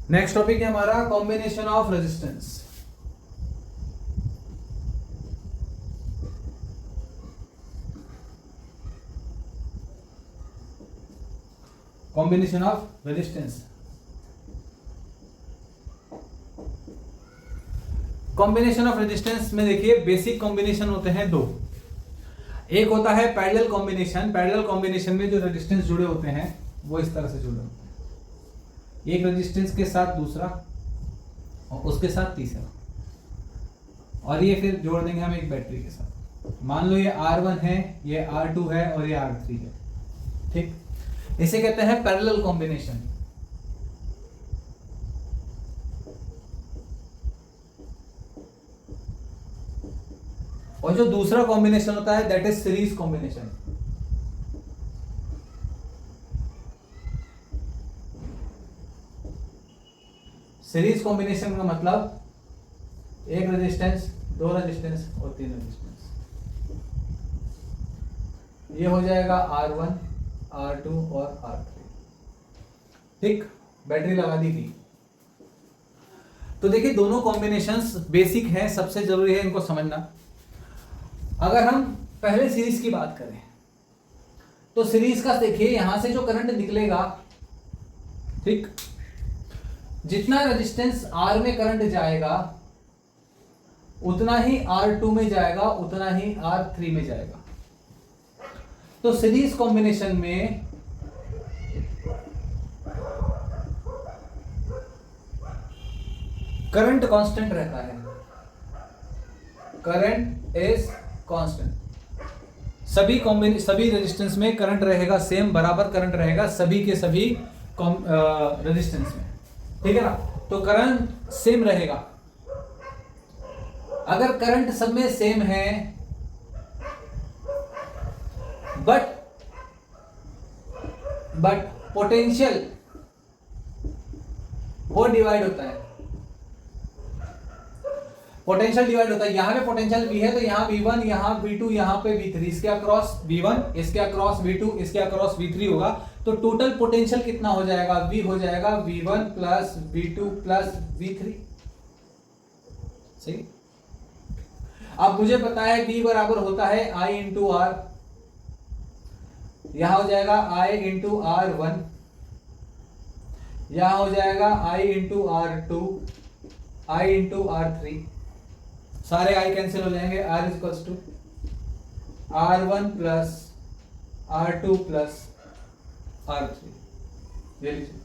Next topic है हमारा combination of resistance. Combination of resistance. Combination of resistance में देखिए बेसिक कॉम्बिनेशन होते हैं दो। एक होता है पैरेलल कॉम्बिनेशन। पैरेलल कॉम्बिनेशन में जो रेजिस्टेंस जुड़े होते हैं वो इस तरह से जुड़े होते हैं, एक रेजिस्टेंस के साथ दूसरा और उसके साथ तीसरा, और ये फिर जोड़ देंगे हम एक बैटरी के साथ। मान लो ये R1 है, ये R2 है और ये R3 है। ठीक, इसे कहते हैं पैरेलल कॉम्बिनेशन। और जो दूसरा कॉम्बिनेशन होता है that is series combination. Series combination का मतलब एक रेजिस्टेंस, दो रेजिस्टेंस और तीन रेजिस्टेंस। ये हो जाएगा R1, R2 और R3। ठीक, बैटरी लगा दी थी। तो देखिए दोनों कॉम्बिनेशंस बेसिक हैं, सबसे जरूरी है इनको समझना। अगर हम पहले सीरीज की बात करें तो सीरीज का देखिए यहां से जो करंट निकलेगा, ठीक, जितना रेजिस्टेंस R में करंट जाएगा उतना ही R2 में जाएगा, उतना ही R3 में जाएगा। तो सीरीज कॉम्बिनेशन में करंट कांस्टेंट रहता है। Current is constant. सभी रेजिस्टेंस में करंट रहेगा सेम, बराबर करंट रहेगा सभी के सभी रेजिस्टेंस में। ठीक है ना, तो करंट सेम रहेगा। अगर करंट सब में सेम है बट पोटेंशियल वो डिवाइड होता है। पोटेंशियल डिवाइड होता है। यहां पे पोटेंशियल V है तो यहां V1, यहां V2, यहां पे V3। इसके अक्रॉस V1, इसके अक्रॉस V2, इसके अक्रॉस V3 होगा। तो टोटल पोटेंशियल कितना हो जाएगा? V हो जाएगा V1 plus V2 plus V3। सही। अब मुझे पता है V बराबर होता है I इंटू R। यहां हो जाएगा I इंटू R1, यहां हो जाएगा I into R2, I into R3। सारे I कैंसिल हो जाएंगे। R equals to R1 plus R2 plus R3। ये लीजिए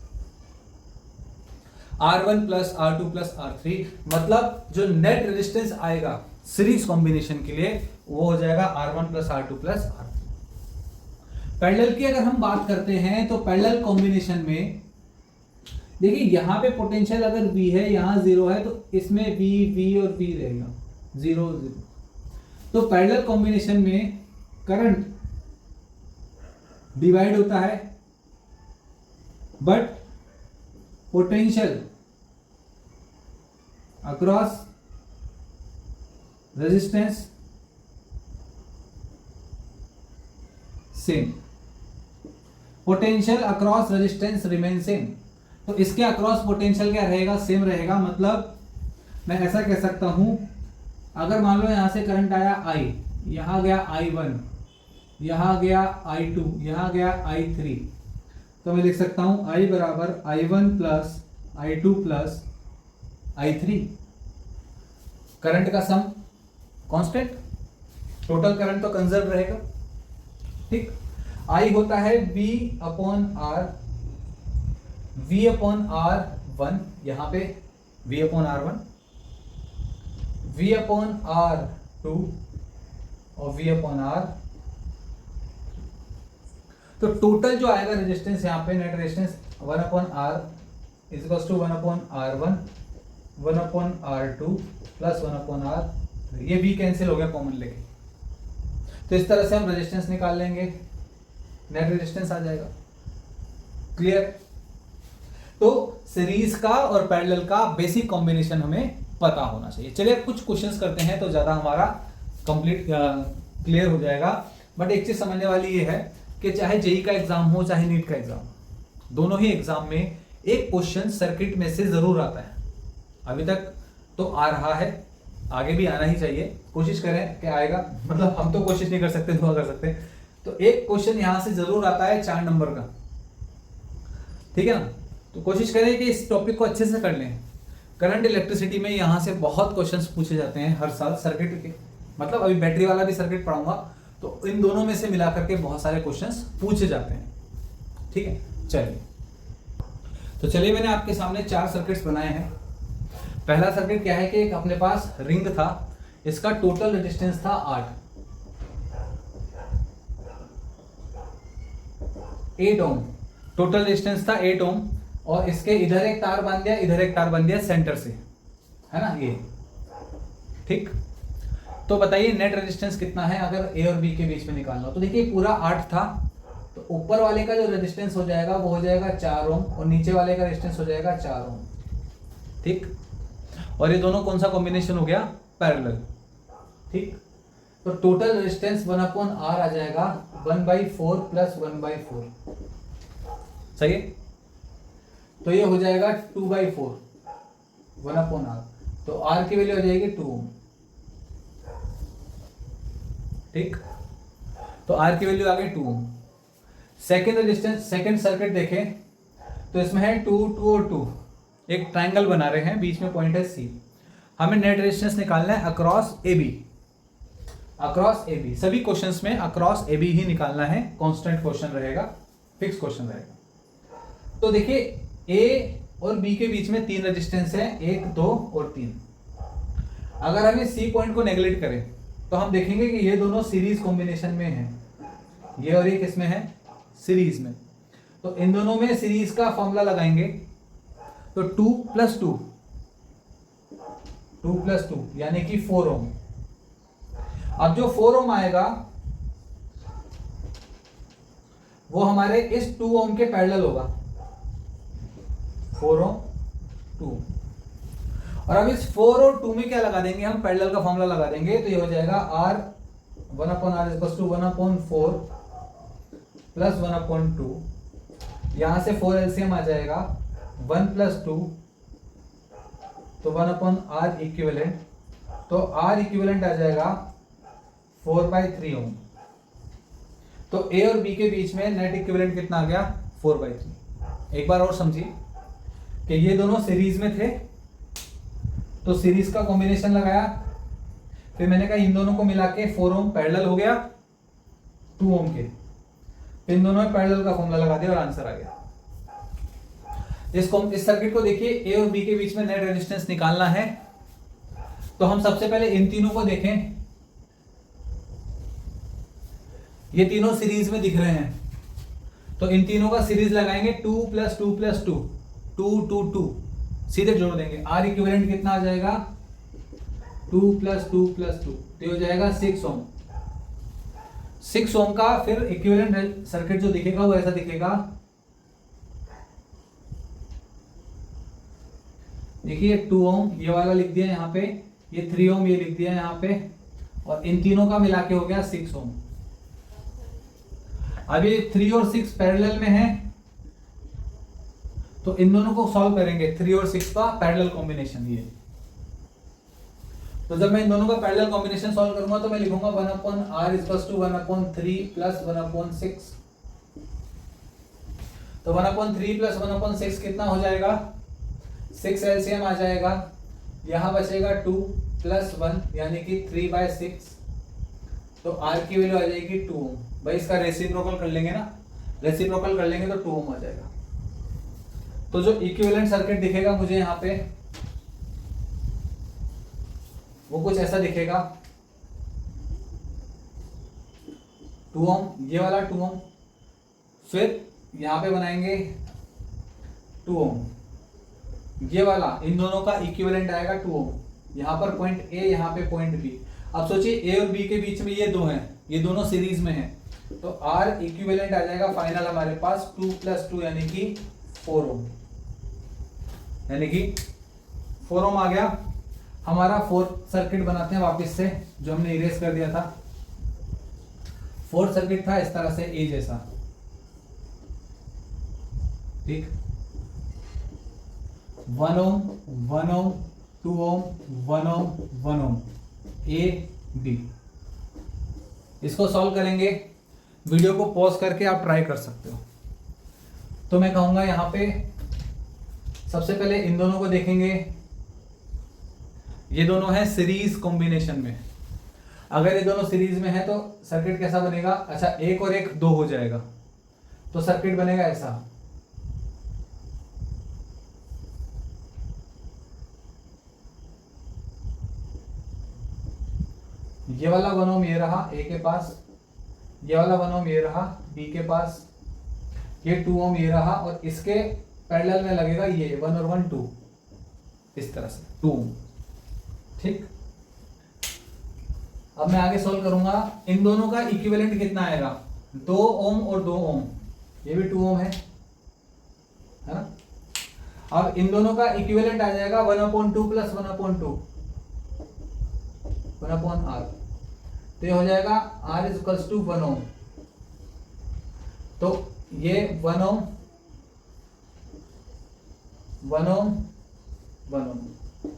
R1 plus R2 plus R3। मतलब जो नेट रेजिस्टेंस आएगा सीरीज कॉम्बिनेशन के लिए वो हो जाएगा R1 plus R2 plus R3। Parallel की अगर हम बात करते हैं तो पैरेलल कॉम्बिनेशन में देखिए यहां पे पोटेंशियल अगर V है, यहां 0 है, तो इसमें V और V रहेगा 0 0। तो पैरेलल कॉम्बिनेशन में करंट डिवाइड होता है but potential across resistance same. Potential across resistance remain same. तो इसके अक्रॉस पोटेंशियल क्या रहेगा? सेम रहेगा। मतलब मैं ऐसा कह सकता हूं, अगर मान लो यहां से करंट आया I, यहां गया I1, यहां गया I2, यहां गया I3, तो मैं लिख सकता हूं I बराबर I1 plus I2 plus I3। Current का सम कांस्टेंट, टोटल करंट तो कंजर्व रहेगा। ठीक, I होता है V upon R, V upon R1, यहां पे V upon R1, V upon R2 और V अपॉन R। तो टोटल जो आएगा रेजिस्टेंस यहां पे net resistance 1 upon R is equals to 1 upon R1, 1 upon R2 plus 1 upon R। ये V cancel हो गया कॉमन लेके। तो इस तरह से हम रेजिस्टेंस निकाल लेंगे, नेट रेजिस्टेंस आ जाएगा। क्लियर? तो सीरीज का और पैरेलल का बेसिक कॉम्बिनेशन हमें पता होना चाहिए। चलिए कुछ क्वेश्चंस करते हैं तो ज्यादा हमारा कंप्लीट क्लियर हो जाएगा। बट एक चीज समझने वाली ये है कि चाहे जेई का एग्जाम हो चाहे नीट का एग्जाम, दोनों ही एग्जाम में एक क्वेश्चन सर्किट में से जरूर आता है, अभी तक तो आ रहा है, आगे भी आना ही चाहिए, कोशिश करें कि आएगा, मतलब हम तो कोशिश नहीं कर सकते, दुआ कर सकते। तो एक क्वेश्चन यहां से जरूर आता है 4 नंबर का, ठीक है ना। तो कोशिश करें कि इस टॉपिक को अच्छे से कर लें। करंट इलेक्ट्रिसिटी में यहां से बहुत क्वेश्चंस पूछे जाते हैं हर साल सर्किट के, मतलब अभी बैटरी वाला भी सर्किट पढ़ाऊंगा, तो इन दोनों में से मिला करके बहुत सारे क्वेश्चंस पूछे जाते हैं, ठीक है। चलिए, तो चलिए मैंने आपके सामने 4 सर्किट्स बनाए हैं। पहला सर्किट क्या है कि एक अपने पास रिंग था, इसका टोटल रेजिस्टेंस था 8 ओम, टोटल रेजिस्टेंस था 8 ओम, और इसके इधर एक तार बांध दिया, इधर एक तार बांध दिया सेंटर से, है ना, ये ठीक। तो बताइए नेट रेजिस्टेंस कितना है अगर ए और बी के बीच में निकालना हो। तो देखिए पूरा 8 था, तो ऊपर वाले का जो रेजिस्टेंस हो जाएगा वो हो जाएगा 4 ओम, और नीचे वाले का रेजिस्टेंस हो जाएगा 4 ओम, ठीक। और ये दोनों कौन सा कॉम्बिनेशन हो गया, पैरेलल, ठीक। तो टोटल रेजिस्टेंस 1/R आ जाएगा 1/4 प्लस 1/4, सही है। तो ये हो जाएगा 2/4 1/R, तो R की वैल्यू हो जाएगी 2 ओम, ठीक। तो R की वैल्यू आ गई 2 ओम। सेकेंड रेजिस्टेंस, सेकेंड सर्किट देखें तो इसमें है 2, 2 और 2, एक ट्रायंगल बना रहे हैं, बीच में पॉइंट है C। हमें नेट रेजिस्टेंस निकालना है अक्रॉस AB, अक्रॉस AB, सभी क्वेश्चंस में अक्रॉस AB ही निकालना है, कांस्टेंट क्वेश्चन रहेगा, फिक्स क्वेश्चन रहेगा। तो देखिए A और B के बीच में 3 रेजिस्टेंस है, 1, 2 और 3। अगर हम इस C पॉइंट को नेग्लेक्ट करें तो हम देखेंगे कि ये दोनों सीरीज कॉम्बिनेशन में हैं, ये और ये किसमें है, सीरीज में। तो इन दोनों में सीरीज का फॉर्मूला लगाएंगे, तो 2 + 2, 2 + 2 यानी कि 4 ओम। अब जो 4 ओम आएगा वो हमारे इस 2 ओम के पैरेलल होगा, 4 ओम 2। और अब इस 4 और 2 में क्या लगा देंगे हम, पैरेलल का फॉर्मूला लगा देंगे, तो ये हो जाएगा R 1/R = 1/4 प्लस 1/2। यहां से 4 एलसीएम आ जाएगा, 1 + 2, तो 1/R इक्विवेलेंट, तो R इक्विवेलेंट आ जाएगा 4/3 ओम। तो A और B के बीच में नेट इक्विवेलेंट कितना आ गया, 4/3। एक बार और समझिए कि ये दोनों सीरीज में थे, तो सीरीज का कॉम्बिनेशन लगाया, फिर मैंने कहा इन दोनों को मिला के 4 ओम पैरेलल हो गया 2 ओम के, इन दोनों में पैरेलल का फॉर्मूला लगा दिया और आंसर आ गया। इस सर्किट को देखिए, ए और बी के बीच में नेट रेजिस्टेंस निकालना है, तो हम सबसे पहले इन तीनों को देखें। ये तीनों सीरीज में दिख रहे हैं, तो इन तीनों का सीरीज लगाएंगे, 2 + 2 + 2, 2, 2, 2, सीधे जोड़ देंगे। आर इक्विवेलेंट कितना आ जाएगा, 2 + 2 + 2, तो हो जाएगा 6 ओम। 6 ओम का फिर इक्विवेलेंट सर्किट जो दिखेगा वो ऐसा दिखेगा, देखिए 2 ओम ये वाला लिख दिया यहाँ पे, ये 3 ओम ये लिख दिया यहाँ पे, और इन तीनों का मिला के हो गया 6 ओम। अब ये 3 और 6 पैरेलल में है, तो इन दोनों को सॉल्व करेंगे, 3 और 6 का पैरेलल कॉम्बिनेशन ये। तो जब मैं इन दोनों का पैरेलल कॉम्बिनेशन सॉल्व करूंगा तो मैं लिखूंगा 1/R = 1/3 + 1/6। तो 1/3 + 1/6 कितना हो जाएगा, 6 एलसीएम आ जाएगा, यहां बचेगा 2 + 1 यानी कि 3/6, तो R की वैल्यू आ जाएगी 2 ओम। भाई इसका रेसिप्रोकल कर लेंगे ना, रेसिप्रोकल कर लेंगे तो 2 ओम आ जाएगा। तो जो इक्विवेलेंट सर्किट दिखेगा मुझे यहाँ पे वो कुछ ऐसा दिखेगा, 2 ओम, ये वाला 2 ओम, फिर यहाँ पे बनाएंगे 2 ओम, ये वाला इन दोनों का इक्विवेलेंट आएगा 2 ओम, यहाँ पर पॉइंट ए, यहाँ पे पॉइंट बी। अब सोचिए ए और बी के बीच में ये दो हैं, ये दोनों सीरीज में हैं, तो आर इक्विवेलेंट आ जाएगा फाइनल हमारे पास 2 + 2 यानी कि 4 ओम, यानी कि 4 ओम आ गया। हमारा फोर्थ सर्किट बनाते हैं वापस से, जो हमने इरेज कर दिया था। फोर्थ सर्किट था इस तरह से ए जैसा, ठीक। 1 ओम 1 ओम 2 ओम 1 ओम 1 ओम ए बी। इसको सॉल्व करेंगे, वीडियो को पॉज करके आप ट्राई कर सकते हो। तो मैं कहूंगा यहां पे सबसे पहले इन दोनों को देखेंगे, ये दोनों है सीरीज कॉम्बिनेशन में। अगर ये दोनों सीरीज में है तो सर्किट कैसा बनेगा, अच्छा एक और एक 2 हो जाएगा तो सर्किट बनेगा ऐसा, ये वाला 1 ओम ये रहा ए के पास, ये वाला 1 ओम ये रहा बी के पास, ये 2 ओम ये रहा और इसके पैरेलल में लगेगा ये 1 और 1 2, इस तरह से 2 ओम। ठीक, अब मैं आगे सॉल्व करूंगा। इन दोनों का इक्विवेलेंट कितना आएगा, 2 ओम और 2 ओम, ये भी 2 ओम है ना। अब इन दोनों का इक्विवेलेंट आ जाएगा 1/2 प्लस 1/2 1/r, तो ये हो जाएगा r इज इक्वल्स टू 1 ओम। तो ये 1 ओम 1 ओम 1 ओम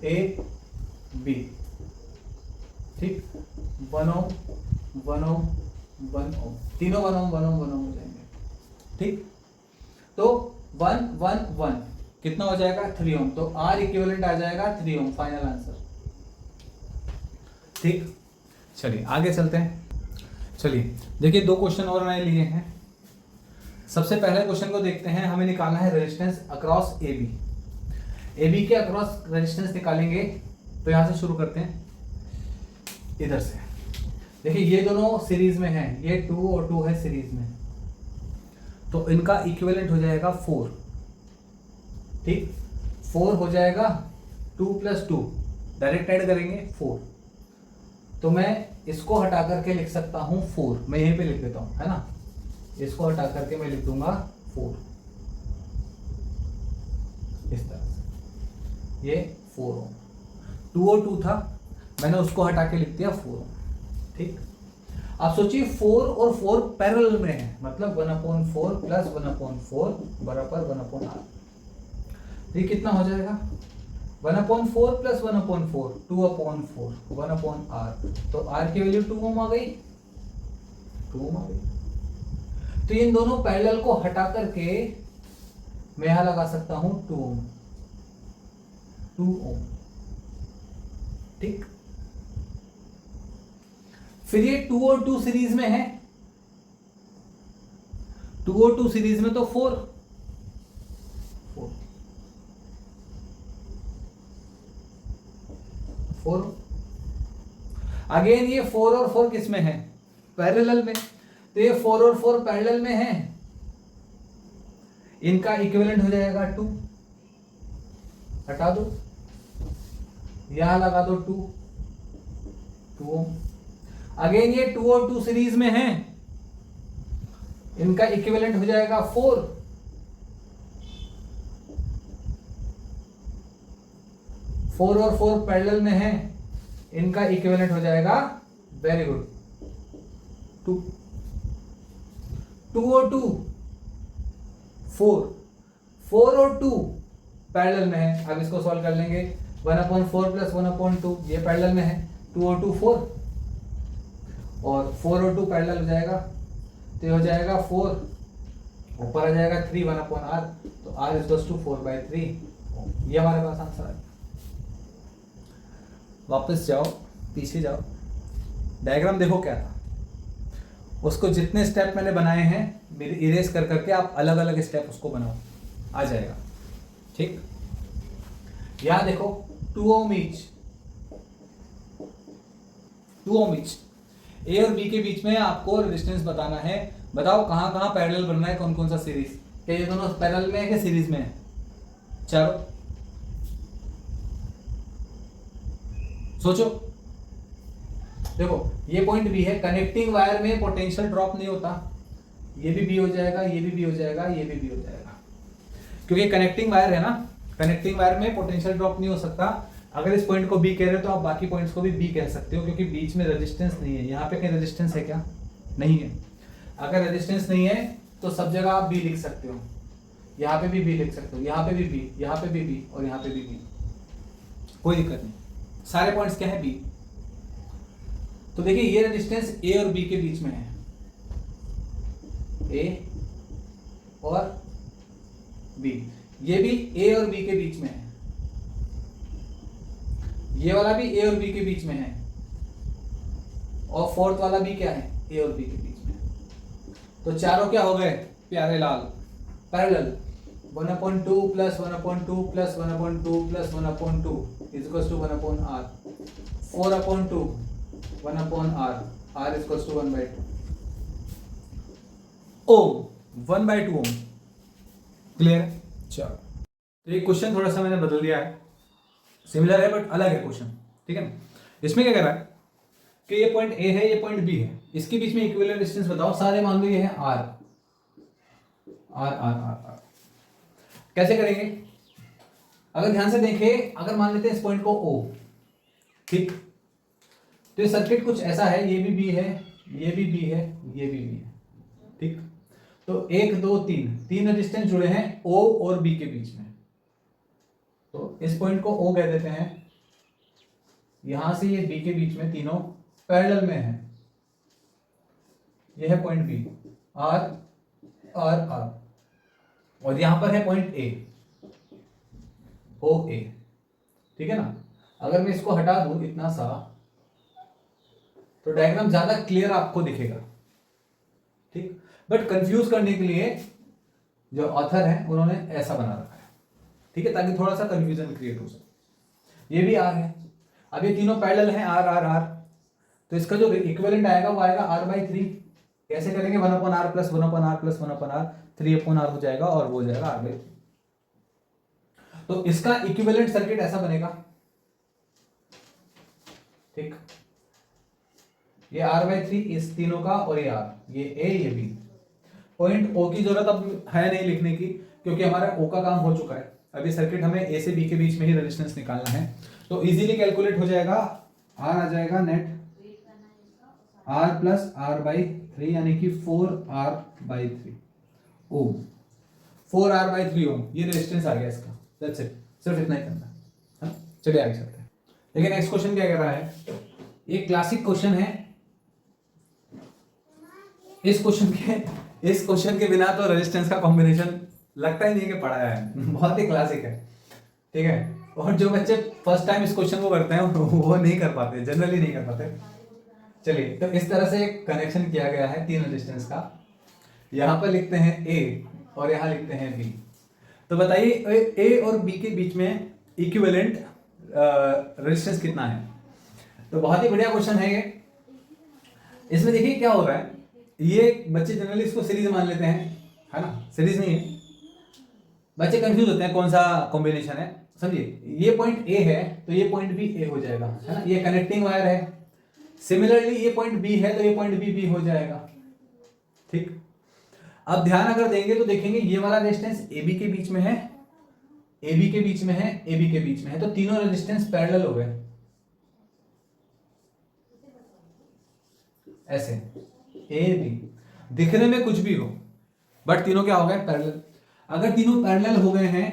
ए बी। ठीक, 1 ओम 1 ओम 1 ओम, तीनों 1 ओम 1 ओम 1 ओम हो जाएंगे। ठीक, तो 1 1 1 कितना हो जाएगा 3 ओम, तो R इक्विवेलेंट आ जाएगा 3 ओम, फाइनल आंसर। ठीक, चलिए आगे चलते हैं। चलिए देखिए 2 क्वेश्चन और नए लिए हैं। सबसे पहले क्वेश्चन को देखते हैं, हमें निकालना है रेजिस्टेंस अक्रॉस ए बी के अक्रॉस रेजिस्टेंस निकालेंगे। तो यहां से शुरू करते हैं, इधर से देखिए ये दोनों सीरीज में हैं, ये 2 और 2 है सीरीज में, तो इनका इक्विवेलेंट हो जाएगा 4। ठीक, 4 हो जाएगा 2 + 2, डायरेक्ट ऐड करेंगे 4, तो मैं इसको हटा करके लिख सकता हूं 4, मैं यहीं पे लिख देता हूं, है ना। इसको हटा करके मैं लिख दूंगा 4, इस तरह से, ये 4 ओम। 2 और 2 था, मैंने उसको हटा के लिख दिया 4 ओम। ठीक, आप सोचिए 4 और 4 पैरेलल में है, मतलब 1/4 प्लस 1/4 बराबर 1/r। ये कितना हो जाएगा 1/4 प्लस 1/4 2/4 1/r, तो r की वैल्यू 2 ओम आ गई, 2 ओम आ गई। तो इन दोनों पैरेलल को हटा करके मैं यहां लगा सकता हूं 2 ओम 2 ओम। ठीक, फिर ये 2 और 2 सीरीज में है, 2 और 2 सीरीज में तो 4 अगेन ये 4 और 4 किस में है, पैरेलल में, तो ये 4 और 4 पैरेलल में है, इनका इक्विवेलेंट हो जाएगा 2, हटा दो, यहां लगा दो 2 ओम। अगेन ये 2 और 2 सीरीज में है, इनका इक्विवेलेंट हो जाएगा 4, 4 और 4 पैरेलल में है, इनका इक्विवेलेंट हो जाएगा, वेरी गुड, 2 और 2 4 और 2 पैरेलल में है। अब इसको सॉल्व कर लेंगे, 1/4 प्लस 1/2 ये पैरेलल में है, 2 और 2 4, और 4 और 2 पैरेलल हो जाएगा, तो ये हो जाएगा 4, ऊपर आ जाएगा 3 1/r, तो r इज इक्वल्स टू 4/3। ये हमारे पास आंसर है। वापस जाओ, पीछे जाओ, डायग्राम देखो क्या था, उसको जितने स्टेप मैंने बनाए हैं मेरे इरेज कर करके आप अलग अलग स्टेप उसको बनाओ, आ जाएगा। ठीक, यहां देखो 2 ओम ईच, 2 ओम ईच, ए और बी के बीच में आपको रेजिस्टेंस बताना है। बताओ कहां कहां पैरेलल बन रहा है, कौन कौन सा सीरीज, क्या ये दोनों पैरेलल में है कि सीरीज में है, चलो सोचो। देखो ये पॉइंट बी है, कनेक्टिंग वायर में पोटेंशियल ड्रॉप नहीं होता, ये भी बी हो जाएगा, ये भी बी हो जाएगा, ये भी बी हो जाएगा, क्योंकि कनेक्टिंग वायर है ना, कनेक्टिंग वायर में पोटेंशियल ड्रॉप नहीं हो सकता। अगर इस पॉइंट को बी कह रहे हो तो आप बाकी पॉइंट्स को भी बी कह सकते हो, क्योंकि बीच में रेजिस्टेंस नहीं है। यहाँ पे कहीं रेजिस्टेंस है क्या, नहीं है। अगर रेजिस्टेंस नहीं है तो सब जगह आप बी लिख सकते हो, यहाँ पे भी बी लिख सकते हो, यहाँ पे भी बी, यहाँ पे भी बी और यहाँ पे भी बी, कोई दिक्कत नहीं, सारे पॉइंट्स क्या है बी। तो देखिए ये रेजिस्टेंस ए और बी के बीच में है, ए और बी, ये भी ए और बी के बीच में है, ये वाला भी ए और बी के बीच में है, और फोर्थ वाला भी क्या है, ए और बी के बीच में। तो चारों क्या हो गए प्यारे लाल, parallel. 1/2 plus 1/2 plus 1/2 plus 1/2 is equals to 1/r, 4/2 1/r, r is equals to 1/2 ohm, 1/2 ohm. Clear? चलो, तो ये क्वेश्चन थोड़ा सा मैंने बदल दिया है, सिमिलर है बट अलग है क्वेश्चन, ठीक है ना। इसमें क्या कर रहा है कि ये पॉइंट ए है, ये पॉइंट बी है, इसके बीच में इक्विवेलेंट डिस्टेंस बताओ, सारे मान लो ये है R, R R R R. कैसे करेंगे? अगर ध्यान से देखें, अगर मान लेते हैं इस पॉइंट को ओ, ठीक, तो ये सर्किट कुछ ऐसा है, ये भी बी है, ये भी बी है, ये भी बी है, ठीक। तो 1 2 3 रेजिस्टेंस जुड़े हैं ओ और बी के बीच में। तो इस पॉइंट को ओ कह देते हैं, यहां से ये बी के बीच में तीनों पैरेलल में है, यह है point B, R R R, और यहां पर है पॉइंट ए, ओ ए, ठीक है ना। अगर मैं इसको हटा दूं इतना सा, तो डायग्राम ज्यादा क्लियर आपको दिखेगा, ठीक। बट कंफ्यूज करने के लिए जो ऑथर है उन्होंने ऐसा बना रखा है, ठीक है, ताकि थोड़ा सा कंफ्यूजन क्रिएट हो सके। ये भी आर है, अब ये तीनों पैरेलल हैं, आर आर आर, तो इसका जो इक्विवेलेंट आएगा वो आएगा r/3। कैसे करेंगे? 1/r plus 1/r plus 1/r, 3/r हो जाएगा और वो हो जाएगा r/3। तो इसका इक्विवेलेंट सर्किट ऐसा बनेगा, ठीक, ये r/3 इस तीनों का, और ये r, ये a ये b। पॉइंट o की जरूरत अब है नहीं लिखने की, क्योंकि हमारा o का काम हो चुका है। अभी सर्किट हमें a से b के बीच में ही रेजिस्टेंस निकालना है, तो इजीली कैलकुलेट हो जाएगा, r आ जाएगा नेट r प्लस r/3 यानी कि 4r/3 ओम, 4r/3 ओम, ये रेजिस्टेंस आ गया इसका। दैट्स इट, सिर्फ इतना ही करना है। चलिए आगे चलते हैं। देखिए नेक्स्ट क्वेश्चन क्या कह रहा है, ये क्लासिक क्वेश्चन है। इस क्वेश्चन के बिना तो रेजिस्टेंस का कॉम्बिनेशन लगता ही नहीं कि पढ़ाया है, बहुत ही क्लासिक है, ठीक है। और जो बच्चे फर्स्ट टाइम इस क्वेश्चन को करते हैं वो नहीं कर पाते, जनरली नहीं कर पाते। चलिए, तो इस तरह से एक कनेक्शन किया गया है 3 रेजिस्टेंस का, यहां पर लिखते हैं ए और यहां लिखते हैं बी। तो बताइए ए और बी के बीच में इक्विवेलेंट रेजिस्टेंस कितना है? तो बहुत ही बढ़िया क्वेश्चन है ये। इसमें देखिए क्या हो रहा है, ये बच्चे जनरली इसको सीरीज मान लेते हैं, है ना, सीरीज नहीं है, बच्चे कंफ्यूज होते हैं कौन सा कॉम्बिनेशन है। समझिए, ये पॉइंट ए है तो ये पॉइंट भी ए हो जाएगा, है ना, ये कनेक्टिंग वायर है। सिमिलरली ये पॉइंट बी है तो ये पॉइंट बी हो जाएगा, ठीक। अब ध्यान अगर देंगे तो देखेंगे ये वाला रेजिस्टेंस ए बी के बीच में है, ए बी के बीच में है, ए बी के बीच में है, तो तीनों रेजिस्टेंस पैरेलल हो गए ऐसे, ए बी, दिखने में कुछ भी हो बट तीनों क्या हो गए, पैरेलल। अगर तीनों पैरेलल हो गए हैं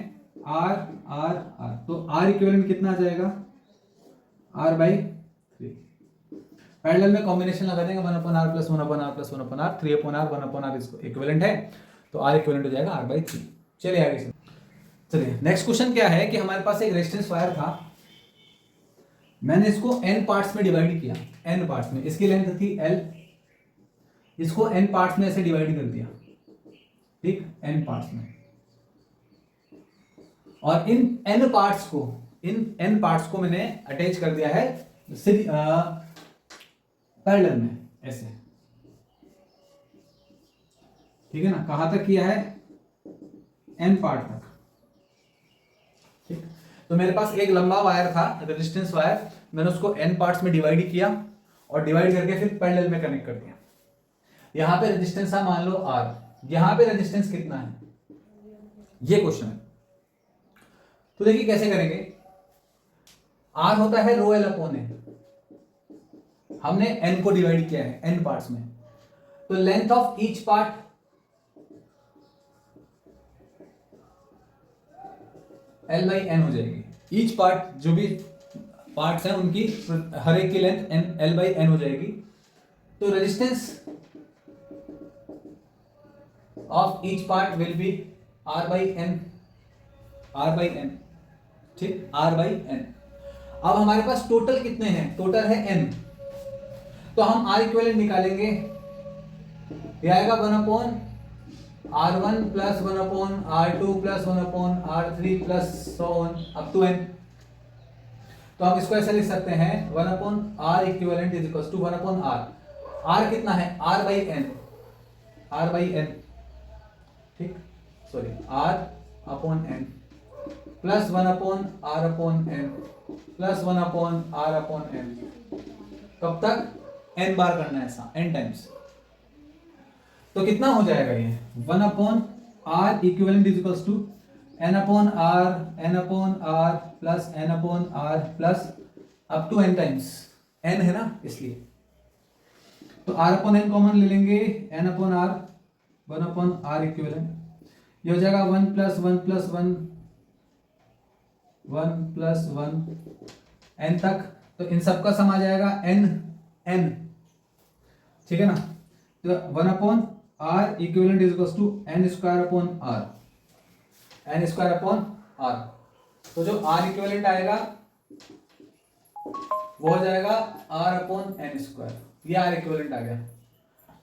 आर आर आर, तो आर इक्विवेलेंट कितना आ जाएगा, r/3। पैरेलल में कॉम्बिनेशन लगा देंगे, 1/r plus 1/r plus 1/r, 3/r 1/r इसको इक्विवेलेंट है, तो r इक्विवेलेंट हो जाएगा r/3। चलिए आगे चलिए, नेक्स्ट क्वेश्चन क्या है कि हमारे पास एक रेजिस्टेंस वायर था, मैंने इसको n पार्ट्स में डिवाइड किया, n पार्ट्स में, इसकी लेंथ थी l, इसको n पार्ट्स में ऐसे डिवाइड कर दिया, ठीक, n पार्ट्स में, और इन n पार्ट्स को मैंने अटैच कर दिया है पैरेलल में ऐसे, ठीक है ना। कहां तक किया है, n पार्ट तक, ठीक। तो मेरे पास एक लंबा वायर था, रेजिस्टेंस वायर, मैंने उसको n पार्ट्स में डिवाइड किया और डिवाइड करके फिर पैरेलल में कनेक्ट कर दिया। यहां पे रेजिस्टेंस है मान लो r, यहां पे रेजिस्टेंस कितना है, ये क्वेश्चन है। तो देखिए कैसे करेंगे, r होता है रो l अपॉन n, हमने n को डिवाइड किया है n पार्ट्स में, तो length of each part L by N हो जाएगी। ईच पार्ट, जो भी पार्ट्स हैं उनकी हर एक की लेंथ L बाई एन हो जाएगी। तो resistance of each part will be R by N, R by N, ठीक, R बाई एन। अब हमारे पास टोटल कितने हैं? टोटल है n, तो हम R इक्विवेलेंट निकालेंगे। ये आएगा 1/R1 plus 1/R2 plus 1/R3 plus so on up to n। तो हम इसको ऐसे लिख सकते हैं 1/R equivalent is equal to 1/R। R कितना है? R by N, R by N, ठीक, sorry, R upon n plus 1/R upon n plus 1/R upon n. कब तक? n बार करना है ऐसा, n टाइम्स। तो कितना हो जाएगा ये? 1/R equivalent is equal to n/R plus n/R plus up to n times, n है ना इसलिए। तो R अपॉन n कॉमन ले लेंगे, n/R, 1/R इक्विवेलेंट, ये हो जाएगा 1 प्लस 1 प्लस 1, 1 प्लस 1 n तक। तो इन सब का सम आ जाएगा n, ठीक है ना। तो 1/R equivalent is equal to n square upon R, n square upon R। तो जो R इक्विवेलेंट आएगा वो हो जाएगा R अपॉन n स्क्वायर। ये R इक्विवेलेंट आ गया,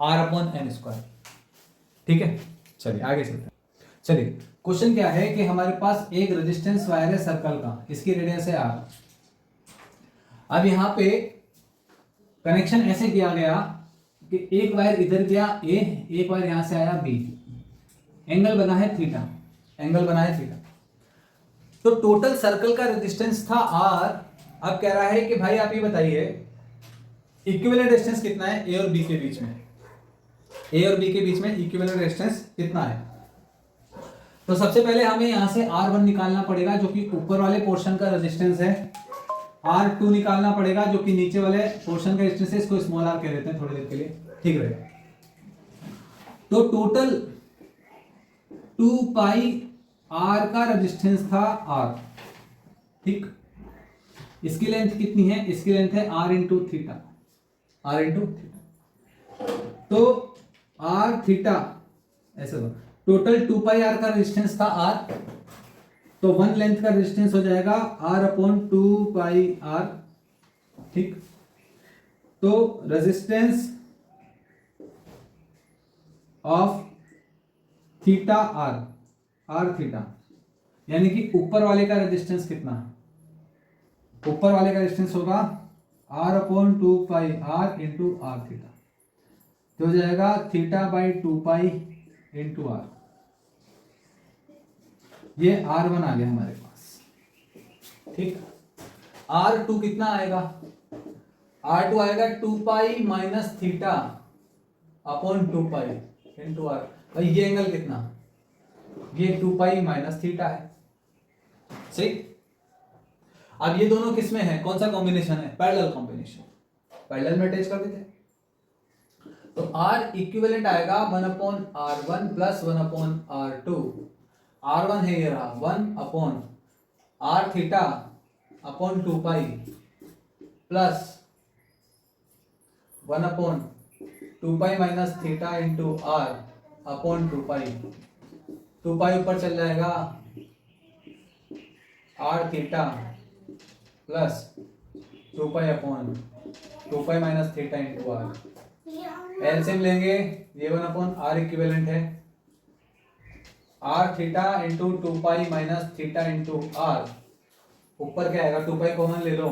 R अपॉन n स्क्वायर, ठीक है। चलिए आगे चलते हैं। चलिए, क्वेश्चन क्या है कि हमारे पास एक रेजिस्टेंस वायर है सर्कल का, इसकी रेडियस है R। अब यहाँ पे कनेक्शन ऐसे किया गया कि एक वायर इधर गया A, एक वायर यहां से आया B, एंगल बना है थीटा, एंगल बना है थीटा। तो टोटल सर्कल का रेजिस्टेंस था R। अब कह रहा है कि भाई आप ये बताइए इक्विवेलेंट रेजिस्टेंस कितना है A और B के बीच में, A और B के बीच में इक्विवेलेंट रेजिस्टेंस कितना है। तो सबसे पहले हमें यहां से R1 निकालना पड़ेगा जो कि ऊपर वाले पोर्शन का रेजिस्टेंस है, R2 निकालना पड़ेगा जो कि नीचे वाले पोर्शन का रेजिस्टेंस है, इसको स्मॉल r कह देते हैं थोड़ी देर के लिए, ठीक रहेगा। तो टोटल 2 पाई R का रेजिस्टेंस था R, ठीक। इसकी लेंथ कितनी है? इसकी लेंथ है R into theta, R into theta. तो R थीटा ऐसे टोटल 2 पाई R का रेजिस्टेंस था R, तो 1 लेंथ का रेजिस्टेंस हो जाएगा R अपॉन 2 पाई R, ठीक। तो resistance of theta R theta, यानी कि ऊपर वाले का रेजिस्टेंस कितना है? ऊपर वाले का रेजिस्टेंस होगा R अपॉन 2 पाई R इंटू R थीटा, तो हो जाएगा theta by 2 pi into R। ये R1 आ गया हमारे पास, ठीक। R2 कितना आएगा? R2 आएगा 2 pi minus theta upon 2 pi into R। भाई ये एंगल कितना? ये 2 पाई माइनस थीटा है, सही। अब ये दोनों किसमें है? कौन सा कॉम्बिनेशन है? पैरेलल कॉम्बिनेशन, पैरेलल में अटैच कर देते। तो R इक्विवेलेंट आएगा 1/R1 प्लस 1/R2। R1 है ये रहा 1 upon R theta upon 2 pi plus 1/2 पाई minus theta into R upon 2 पाई। 2 पाई ऊपर चल जाएगा, R theta plus 2 pi upon 2 pi minus theta into R। LCM लेंगे, ये 1/R इक्विवेलेंट है, R theta into 2 pi minus theta into R। ऊपर क्या आएगा? 2 pi common ले लो,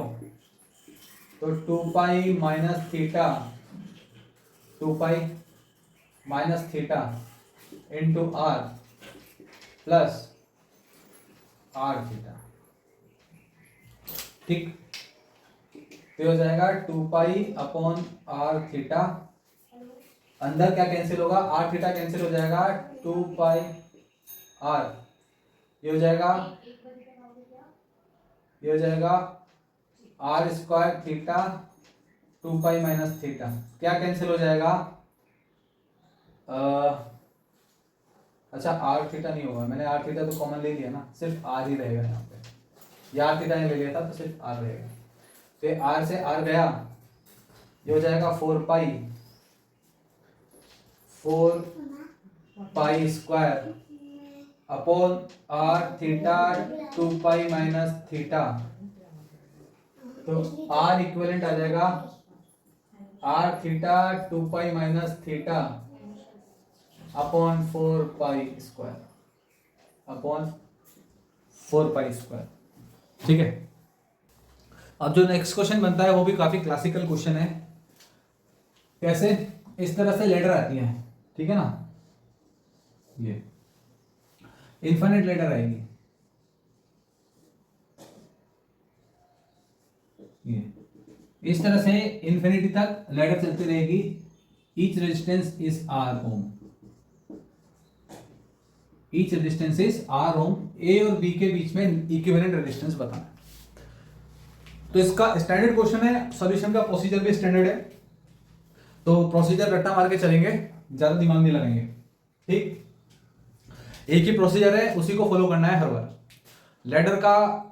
तो 2 pi minus theta, 2 pi minus theta into R plus R theta, ठीक। तो हो जाएगा 2 पाई अपॉन R थीटा, अंदर क्या कैंसिल होगा? R थीटा कैंसिल हो जाएगा, 2 पाई R, ये हो जाएगा, ये हो जाएगा R square theta 2 pi minus theta, क्या कैंसिल हो जाएगा? अच्छा आर थीटा नहीं होगा, मैंने आर थीटा तो कॉमन ले लिया ना, सिर्फ आर ही रहेगा यहाँ पे, या आर थीटा ने ले लिया था तो सिर्फ आर रहेगा। तो आर से आर गया, ये हो जाएगा 4 pi square upon R theta 2 pi minus theta. तो आर इक्विवेलेंट आ जाएगा R theta 2 pi minus theta upon 4 pi square. ठीक है। अब जो नेक्स्ट क्वेश्चन बनता है वो भी काफी क्लासिकल क्वेश्चन है। कैसे? इस तरह से लेडर आती है, ठीक है ना, ये इनफाइनाइट लेडर आएगी, ये इस तरह से इन्फिनिटी तक लेडर चलती रहेगी। Each resistance is R ohm, each resistance is R ohm. A और बी के बीच में इक्विवेलेंट रेजिस्टेंस बताना। तो इसका स्टैंडर्ड क्वेश्चन है, सॉल्यूशन का प्रोसीजर भी स्टैंडर्ड है, तो प्रोसीजर रट्टा मार के चलेंगे, ज्यादा दिमाग नहीं लगाएंगे। ठीक, एक ही प्रोसीजर है, उसी को फॉलो करना है हर बार। लेडर का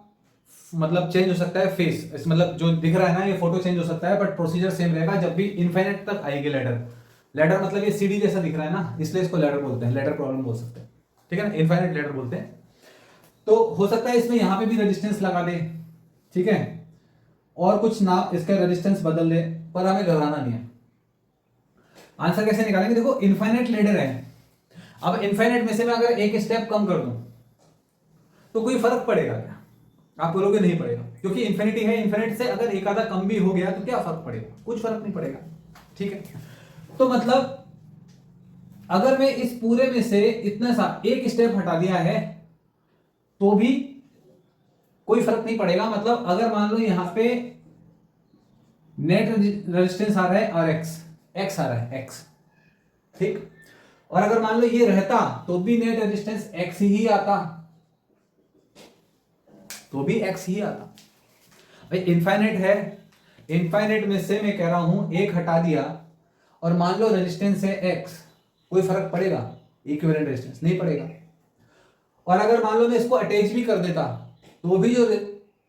मतलब चेंज हो सकता है फेस, इस मतलब जो दिख रहा है ना ये फोटो चेंज हो सकता है, बट प्रोसीजर सेम रहेगा। जब भी इनफाइनाइट तक आएगी लेडर, लेडर मतलब ये सीडी जैसा दिख रहा है ना, इसलिए इसको लेडर बोलते हैं, लेडर प्रॉब्लम बोल सकते हैं, ठीक है ना, इनफाइनाइट लेडर बोलते हैं। तो हो सकता है इसमें यहां पे भी रेजिस्टेंस लगा दे, ठीक है, और कुछ ना इसका रेजिस्टेंस बदल दे, पर हमें घबराना नहीं है। आंसर कैसे निकालेंगे? देखो इनफाइनाइट लेडर है, अब इनफाइनाइट में से मैं अगर एक स्टेप कम कर दूं तो कोई फर्क पड़ेगा क्या? आप बोलोगे नहीं पड़ेगा, क्योंकि इन्फिनिटी है, इन्फिनिट से अगर एक आधा कम भी हो गया तो क्या फर्क पड़ेगा? कुछ फर्क नहीं पड़ेगा, ठीक है। तो मतलब अगर मैं इस पूरे में से इतना सा एक स्टेप हटा दिया है तो भी कोई फर्क नहीं पड़ेगा। मतलब अगर मान लो यहां पे नेट रेजिस्टेंस आ रहा है और एक्स आ रहा है एक्स, ठीक, और अगर मान लो ये रहता तो भी नेट रेजिस्टेंस एक्स ही आता, तो भी एक्स ही आता। भाई इनफाइनाइट है, इनफाइनाइट में से मैं कह रहा हूं एक हटा दिया और मान लो रेजिस्टेंस है एक्स, कोई फर्क पड़ेगा? इक्विवेलेंट रेजिस्टेंस नहीं पड़ेगा। और अगर मान लो मैं इसको अटैच भी कर देता तो भी जो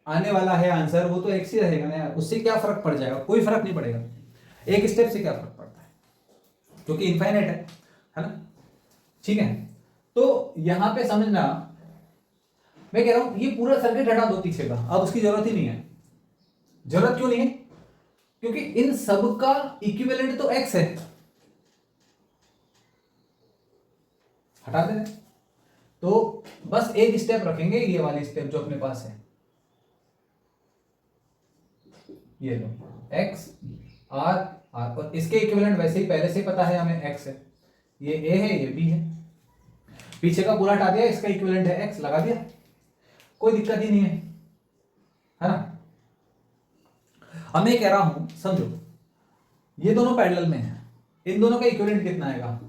आने वाला है आंसर वो तो एक्स ही रहेगा ना यार, उससे क्या फर्क पड़ जाएगा? कोई फर्क नहीं पड़ेगा। एक स्टेप से क्या फर्क पड़ता है, क्योंकि इनफाइनाइट है ना, ठीक है। तो यहां पे समझना, मैं कह रहा हूं ये पूरा सर्किट हटा दो पीछे का, अब उसकी जरूरत ही नहीं है। जरूरत क्यों नहीं है? क्योंकि इन सब का इक्विवेलेंट तो एक्स है, हटा देना। तो बस एक स्टेप रखेंगे, ये वाली स्टेप जो अपने पास है, ये लो एक्स आर आर, और इसके इक्विवेलेंट वैसे ही पहले से पता है हमें, एक्स है, ये ए है ये बी है, पीछे का पूरा हटा दिया, इसका इक्विवेलेंट है एक्स, लगा दिया, कोई दिक्कत ही नहीं है ना। अब मैं कह रहा हूं समझो, ये दोनों पैरेलल में है, इन दोनों का इक्विवेलेंट कितना आएगा?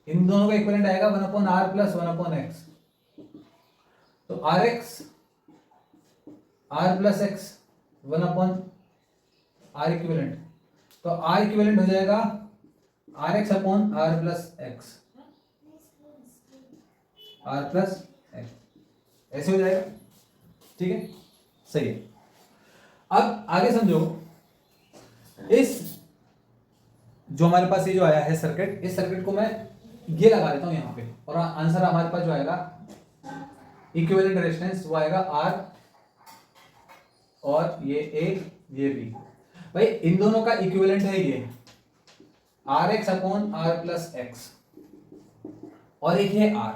इन दोनों का इक्विवेलेंट आएगा 1/r प्लस 1/x। तो r plus x 1/r equivalent, तो r इक्विवेलेंट हो जाएगा rx upon r plus x, r plus x, ऐसे हो जाएगा, ठीक है, सही है। अब आगे समझो, इस जो हमारे पास ये जो आया है सर्किट, इस सर्किट को मैं ये लगा देता हूं यहां पे, और आंसर हमारे पास जो आएगा इक्विवेलेंट रेजिस्टेंस वो आएगा R, और ये A ये B। भाई इन दोनों का इक्विवेलेंट है ये Rx upon R plus x, और एक है R।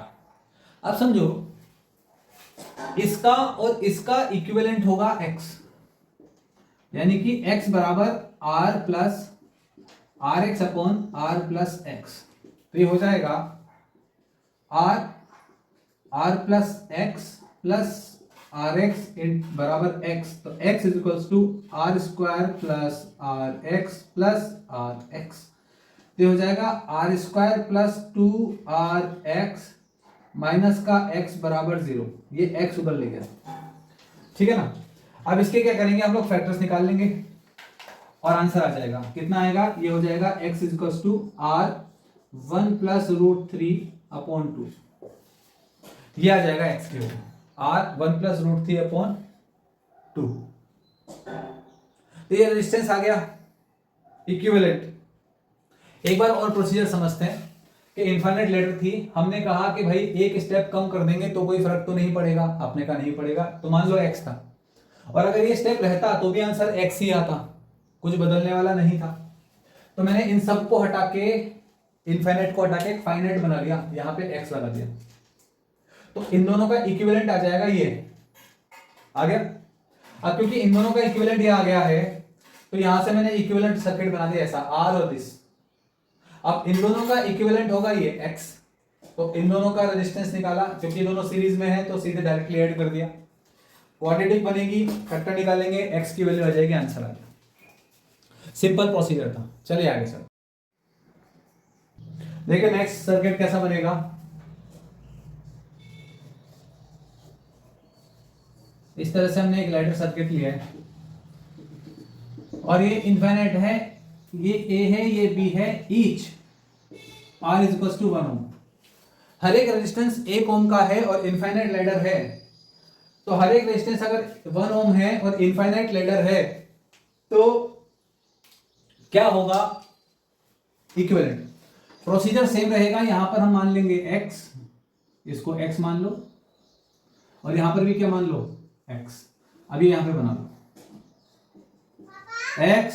अब समझो इसका और इसका इक्विवेलेंट होगा x, यानी कि x बराबर R plus Rx upon R plus x. तो ये हो जाएगा R plus x plus r x इन बराबर एक्स, तो x is equals to r square plus r x plus r x. तो हो जाएगा r square plus 2rx minus का x बराबर 0, ये x उधर ले गया, ठीक है ना। अब इसके क्या करेंगे हम लोग, फैक्टर्स निकाल लेंगे और आंसर आ जाएगा, कितना आएगा? ये हो जाएगा x is equals to R 1 plus root 3 upon 2, ये आ जाएगा एक्स की value, R 1 plus root 3 upon 2। तो ये रेजिस्टेंस आ गया इक्विवेलेंट। एक बार और प्रोसीजर समझते हैं कि इनफाइनाइट लेटर थी, हमने कहा कि भाई एक स्टेप कम कर देंगे तो कोई फर्क तो नहीं पड़ेगा, आपने कहा नहीं पड़ेगा, तो मान लो एक्स था, और अगर ये स्टेप रहता तो भी आंसर एक्स ही आता, कुछ बदलने वाला नहीं था। तो मैंने इन सब को हटा के, इनफाइनाइट को हटा के एक फाइनाइट बना लिया, यहां पे एक्स लगा दिया, तो इन दोनों का इक्विवेलेंट आ जाएगा ये आ गया। अब क्योंकि इन दोनों का इक्विवेलेंट ये आ गया है, तो यहां से मैंने इक्विवेलेंट सर्किट बना दिया ऐसा, आर और दिस। अब इन दोनों का इक्विवेलेंट होगा ये एक्स, तो इन दोनों का रेजिस्टेंस निकाला, क्योंकि दोनों सीरीज में है तो सीधे डायरेक्टली ऐड कर दिया, क्वाड्रेटिक बनेगी, फैक्टर निकालेंगे, एक्स की वैल्यू आ जाएगी, आंसर आ जाएगा। सिंपल प्रोसीजर था। चलिए आगे सर, देखिए नेक्स्ट सर्किट कैसा बनेगा। इस तरह से हमने एक लैडर सर्किट लिया है और ये इनफाइनाइट है, ये ए है, ये बी है, each R is equal to 1 ohm. हर एक रेजिस्टेंस 1 ओम का है और इनफाइनाइट लैडर है, तो हर एक रेजिस्टेंस अगर 1 ओम है और इनफाइनाइट लैडर है तो क्या होगा, इक्विवेलेंट। प्रोसीजर सेम रहेगा, यहां पर हम मान लेंगे x, इसको x मान लो, और यहां पर भी क्या मान लो, x। अभी यहां पे बना लो x,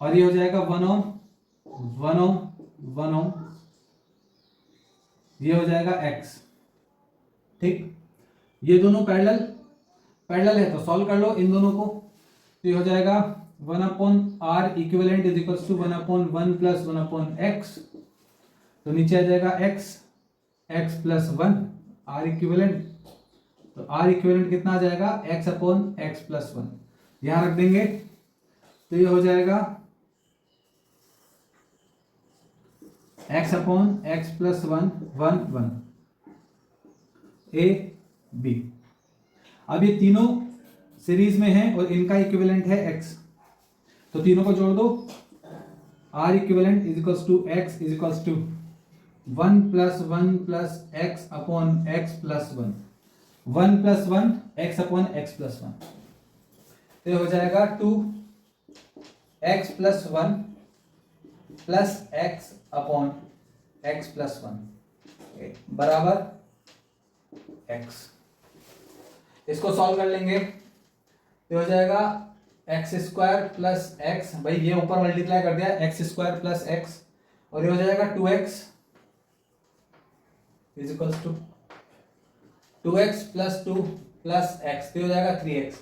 और ये हो जाएगा 1 ओम 1 ओम 1 ओम, ये हो जाएगा x, ठीक। ये दोनों पैरेलल है तो सॉल्व कर लो इन दोनों को, तो ये हो जाएगा 1 upon R equivalent is equal to 1 upon 1 plus 1 upon x, तो नीचे आ जाएगा x प्लस 1 आर इक्विवेलेंट, तो आर इक्विवेलेंट कितना आ जाएगा, x अपॉन x प्लस 1, यहां रख देंगे, तो ये हो जाएगा x upon x plus 1 1 1 A B. अब ये तीनों सीरीज में है और इनका इक्विवेलेंट है x, तो तीनों को जोड़ दो, R equivalent is equals to x is equals to 1 plus x upon x plus 1, 1 plus 1 x upon x plus 1, तो हो जाएगा 2 x plus 1 plus x upon x plus 1 बराबर x। इसको सॉल्व कर लेंगे तो हो जाएगा एक्स स्क्वायर प्लस एक्स, भाई ये ऊपर मल्टीप्लाई कर दिया, एक्स स्क्वायर प्लस एक्स, और ये हो जाएगा 2x is equal to 2x plus 2 plus x, तो हो जाएगा 3x,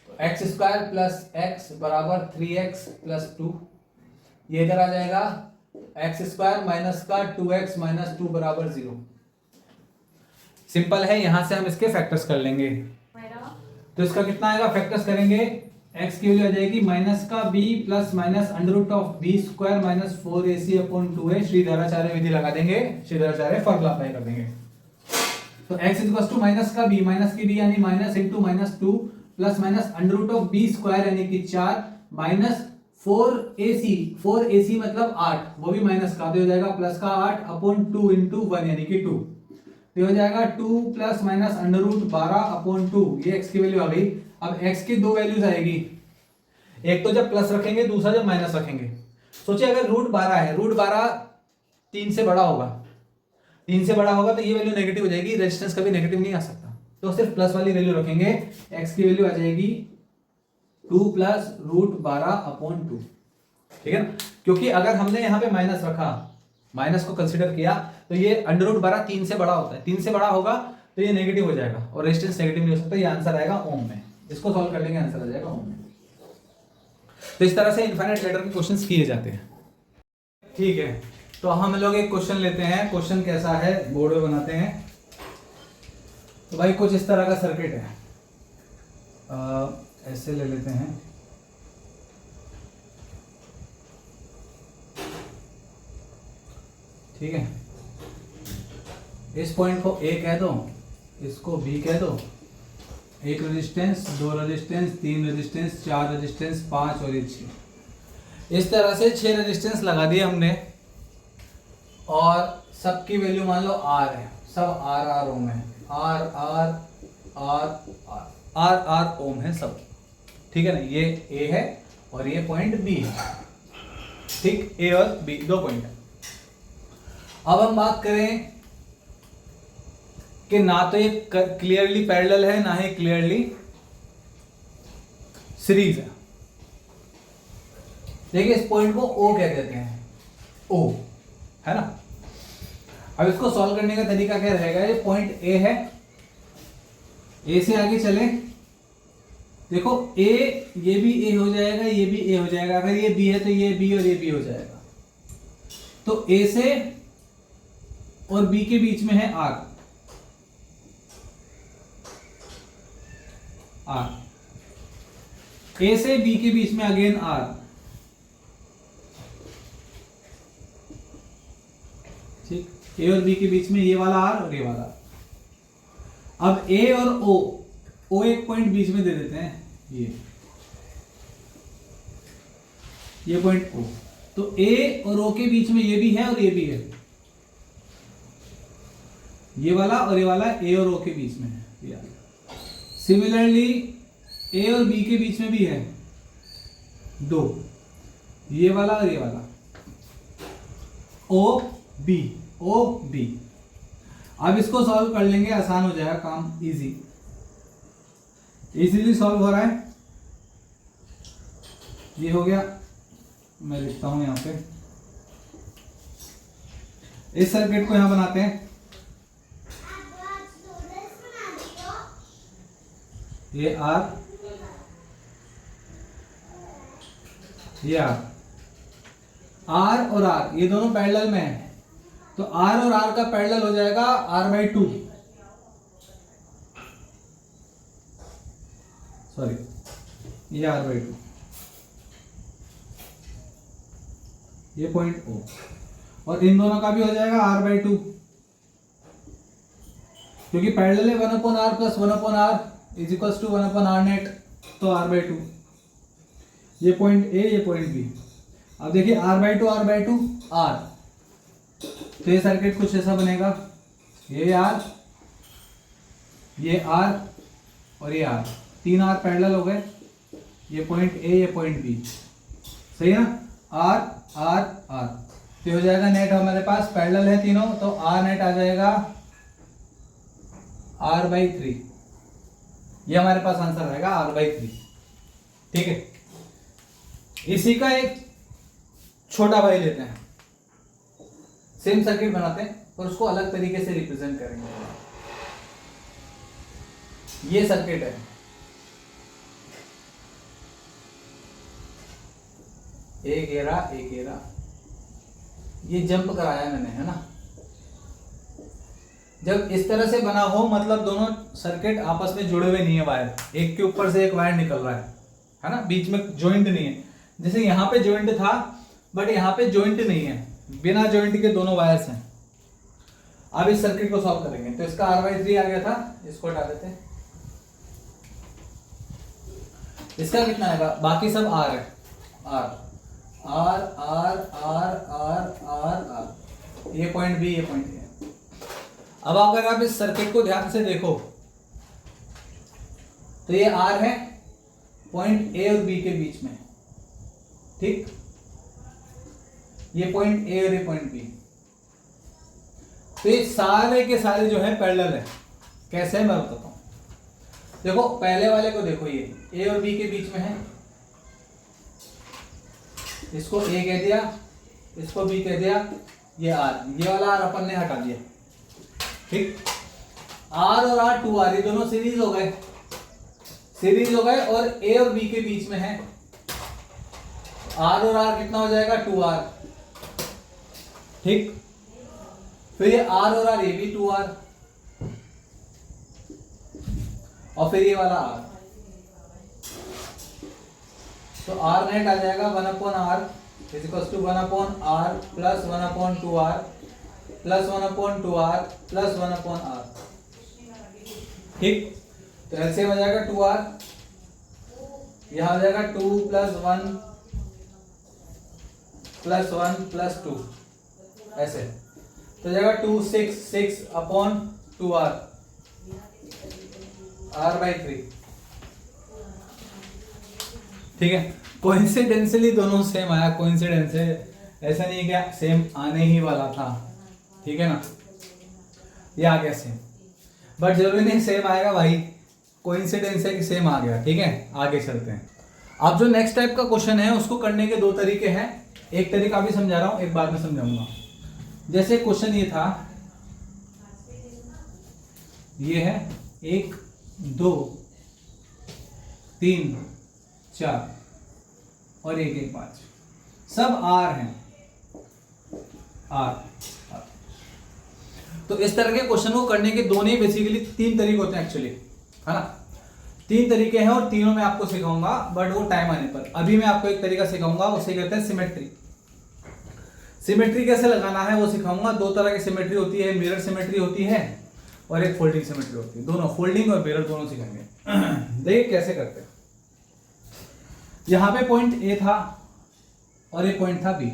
तो एक्स स्क्वायर प्लस एक्स बराबर 3x प्लस 2, ये इधर आ जाएगा एक्स स्क्वायर माइनस का 2x माइनस 2 बराबर 0। सिंपल है, यहां से हम इसके फैक्टर्स कर लेंगे, तो इसका कितना आएगा, फैक्टर्स करेंगे, x की वैल्यू आ जाएगी माइनस का b plus minus under root of b square minus 4ac upon 2a, Shridharacharya विधि लगा देंगे, श्रीधराचार्य फॉर्मूला अप्लाई कर देंगे, तो x इज टू माइनस का b, माइनस की b यानी minus into minus 2 plus minus under root of b square यानी कि 4 माइनस 4ac मतलब 8, वो भी माइनस का, तो हो जाएगा प्लस का 8 अपॉन 2 इंटू 1 यानी कि 2, तो हो जाएगा 2 plus minus under root 12 upon 2, ये x की वैल्यू आ गई। अब x की दो वैल्यूज आएगी, एक तो जब प्लस रखेंगे, दूसरा जब माइनस रखेंगे। सोचिए अगर रूट 12 है, रूट 12 3 से बड़ा होगा, 3 से बड़ा होगा तो ये वैल्यू नेगेटिव हो जाएगी, रेजिस्टेंस कभी नेगेटिव नहीं आ सकता, तो सिर्फ प्लस वाली वैल्यू रखेंगे, x की वैल्यू आ जाएगी 2 प्लस रूट 12 अपॉन 2, ठीक है ना, क्योंकि अगर हमने यहाँ पे माइनस रखा, माइनस को कंसीडर किया, तो ये अंडर रूट 12 3 से बड़ा होता है, 3 से बड़ा होगा तो ये नेगेटिव हो जाएगा और रेजिस्टेंस नेगेटिव नहीं हो सकता, ये आंसर आएगा ओम में, इसको सॉल्व कर लेंगे, आंसर आ जाएगा ओम में। तो इस तरह से इनफाइनाइट लैडर के क्वेश्चंस किए जाते हैं, ठीक है। तो हम लोग एक क्वेश्चन लेते हैं, क्वेश्चन कैसा है बोर्ड में बनाते हैं, तो भाई कुछ इस तरह का सर्किट है, ऐसे ले लेते हैं, ठीक है, इस पॉइंट को A कह दो, इसको B कह दो, एक रेजिस्टेंस, 2 रेजिस्टेंस, 3 रेजिस्टेंस, 4 रेजिस्टेंस, 5 और 6, इस तरह से 6 रेजिस्टेंस लगा दिए हमने। और सबकी वैल्यू मान लो आर है, सब आर आर ओम है, R R R R R R ohm है सब, ठीक है ना। ये ए है और ये पॉइंट बी है, ठीक, ए और बी दो पॉइंट है। अब हम बात करें कि ना तो ये क्लियरली पैरेलल है ना ही क्लियरली सीरीज है। देखिए इस पॉइंट को ओ क्या कहते हैं, ओ, है ना। अब इसको सॉल्व करने का तरीका क्या रहेगा, ये पॉइंट ए है, ए से आगे चले, देखो ए, ये भी ए हो जाएगा, ये भी ए हो जाएगा, अगर ये बी है तो ये बी और ये बी हो जाएगा। तो ए से और बी के बीच में है आर, आर, ए से बी के बीच में अगेन आर, ठीक, ए और बी के बीच में ये वाला आर और ये वाला। अब ए और ओ एक पॉइंट बीच में दे देते हैं, ये पॉइंट ओ, तो ए और ओ के बीच में ये भी है और ये भी है, ये वाला और ये वाला ए और ओ के बीच में है। सिमिलरली ए और बी के बीच में भी है दो, ये वाला और ये वाला, ओ बी। अब इसको सॉल्व कर लेंगे, आसान हो जाएगा काम, इजीली सॉल्व हो रहा है। ये हो गया, मैं लिखता हूं यहां पे, इस सर्किट को यहां बनाते हैं, ये आर, ये आर और आर ये दोनों पैरेलल में है, तो आर और आर का पैरेलल हो जाएगा r/2, सॉरी ये r/2, ये पॉइंट ओ, और इन दोनों का भी हो जाएगा r/2, क्योंकि पैरेलल है 1/r plus 1/r is equals to 1/r net, तो r/2, ये पॉइंट ए, ये पॉइंट बी। अब देखिए r/2 r, तो ये सर्किट कुछ ऐसा बनेगा, ये r, ये r और ये r, तीन r पैरेलल हो गए, ये पॉइंट ए, ये पॉइंट बी, सही है ना, r r r, तो हो जाएगा नेट हमारे पास पैरेलल है तीनों, तो r नेट आ जाएगा r/3, ये हमारे पास आंसर रहेगा r/3, ठीक है। इसी का एक छोटा भाई लेते हैं, सेम सर्किट बनाते हैं और उसको अलग तरीके से रिप्रेजेंट करेंगे। ये सर्किट है, एक घेरा, ये जंप कराया मैंने, है ना। जब इस तरह से बना हो मतलब दोनों सर्किट आपस में जुड़े हुए नहीं है, वायर एक के ऊपर से एक वायर निकल रहा है ना, बीच में जॉइंट नहीं है। जैसे यहाँ पे जॉइंट था बट यहाँ पे जॉइंट नहीं है, बिना जॉइंट के दोनों वायर्स हैं। अब इस सर्किट को सॉल्व करेंगे, तो इसका r/3 आ गया था, इसको हटा देते हैं, इसका कितना आएगा, बाकी सब r है, r, ये पॉइंट बी, ये पॉइंट ए। अब अगर आप इस सर्किट को ध्यान से देखो तो ये r है पॉइंट ए और बी के बीच में, ठीक, ये पॉइंट ए और ये पॉइंट बी, तो ये सारे के सारे जो है पैरेलल है। कैसे है मैं बताता हूं, देखो पहले वाले को देखो, ये ए और बी के बीच में है, इसको ए कह दिया, इसको बी कह दिया, ये आर, ये वाला आर अपन ने हटा दिया, ठीक। आर और आर 2r, ये दोनों सीरीज हो गए, और ए और बी के बीच में है, आर और आर कितना हो जाएगा 2r, ठीक। फिर ये आर और आर, ये भी 2r, और फिर ये वाला आर, तो आर नेट आ जाएगा 1/r is equals to 1/r plus 1/2r plus 1/2r plus 1/r, ठीक। तो एलसीएम हो जाएगा 2r, यहां हो जाएगा 2 प्लस 1 प्लस 1 प्लस 2, ऐसे तो जाएगा 2 6 6 अपॉन 2r r/3। ठीक है, कोइंसिडेंटली दोनों सेम आया, कोइंसिडेंस है, ऐसा नहीं है क्या सेम आने ही वाला था। ठीक है ना, ये आ गया सेम, बट जरूरी नहीं सेम आएगा भाई, कोइंसिडेंस है कि सेम आ गया। ठीक है, आगे चलते हैं। अब जो नेक्स्ट टाइप का क्वेश्चन है उसको करने के दो तरीके हैं, एक तरीका भी समझा रहा हूं, एक बाद में समझाऊंगा। जैसे क्वेश्चन ये था, ये है 1 2 3 4 और 1 1 5, सब आर हैं, आर। तो इस तरह के क्वेश्चन को करने के दोनों ही बेसिकली 3 तरीके होते हैं एक्चुअली, है ना। 3 तरीके हैं और तीनों मैं आपको सिखाऊंगा, बट वो टाइम आने पर। अभी मैं आपको एक तरीका सिखाऊंगा, उसे कहते हैं सिमेट्री। सिमेट्री कैसे लगाना है वो सिखाऊंगा। 2 तरह की सिमेट्री होती है, मिरर सिमेट्री होती है और एक फोल्डिंग सिमेट्री होती है। दोनों फोल्डिंग और मिरर दोनों सिखाएंगे। देखिए कैसे करते हैं। यहां पे पॉइंट ए था और एक पॉइंट था बी।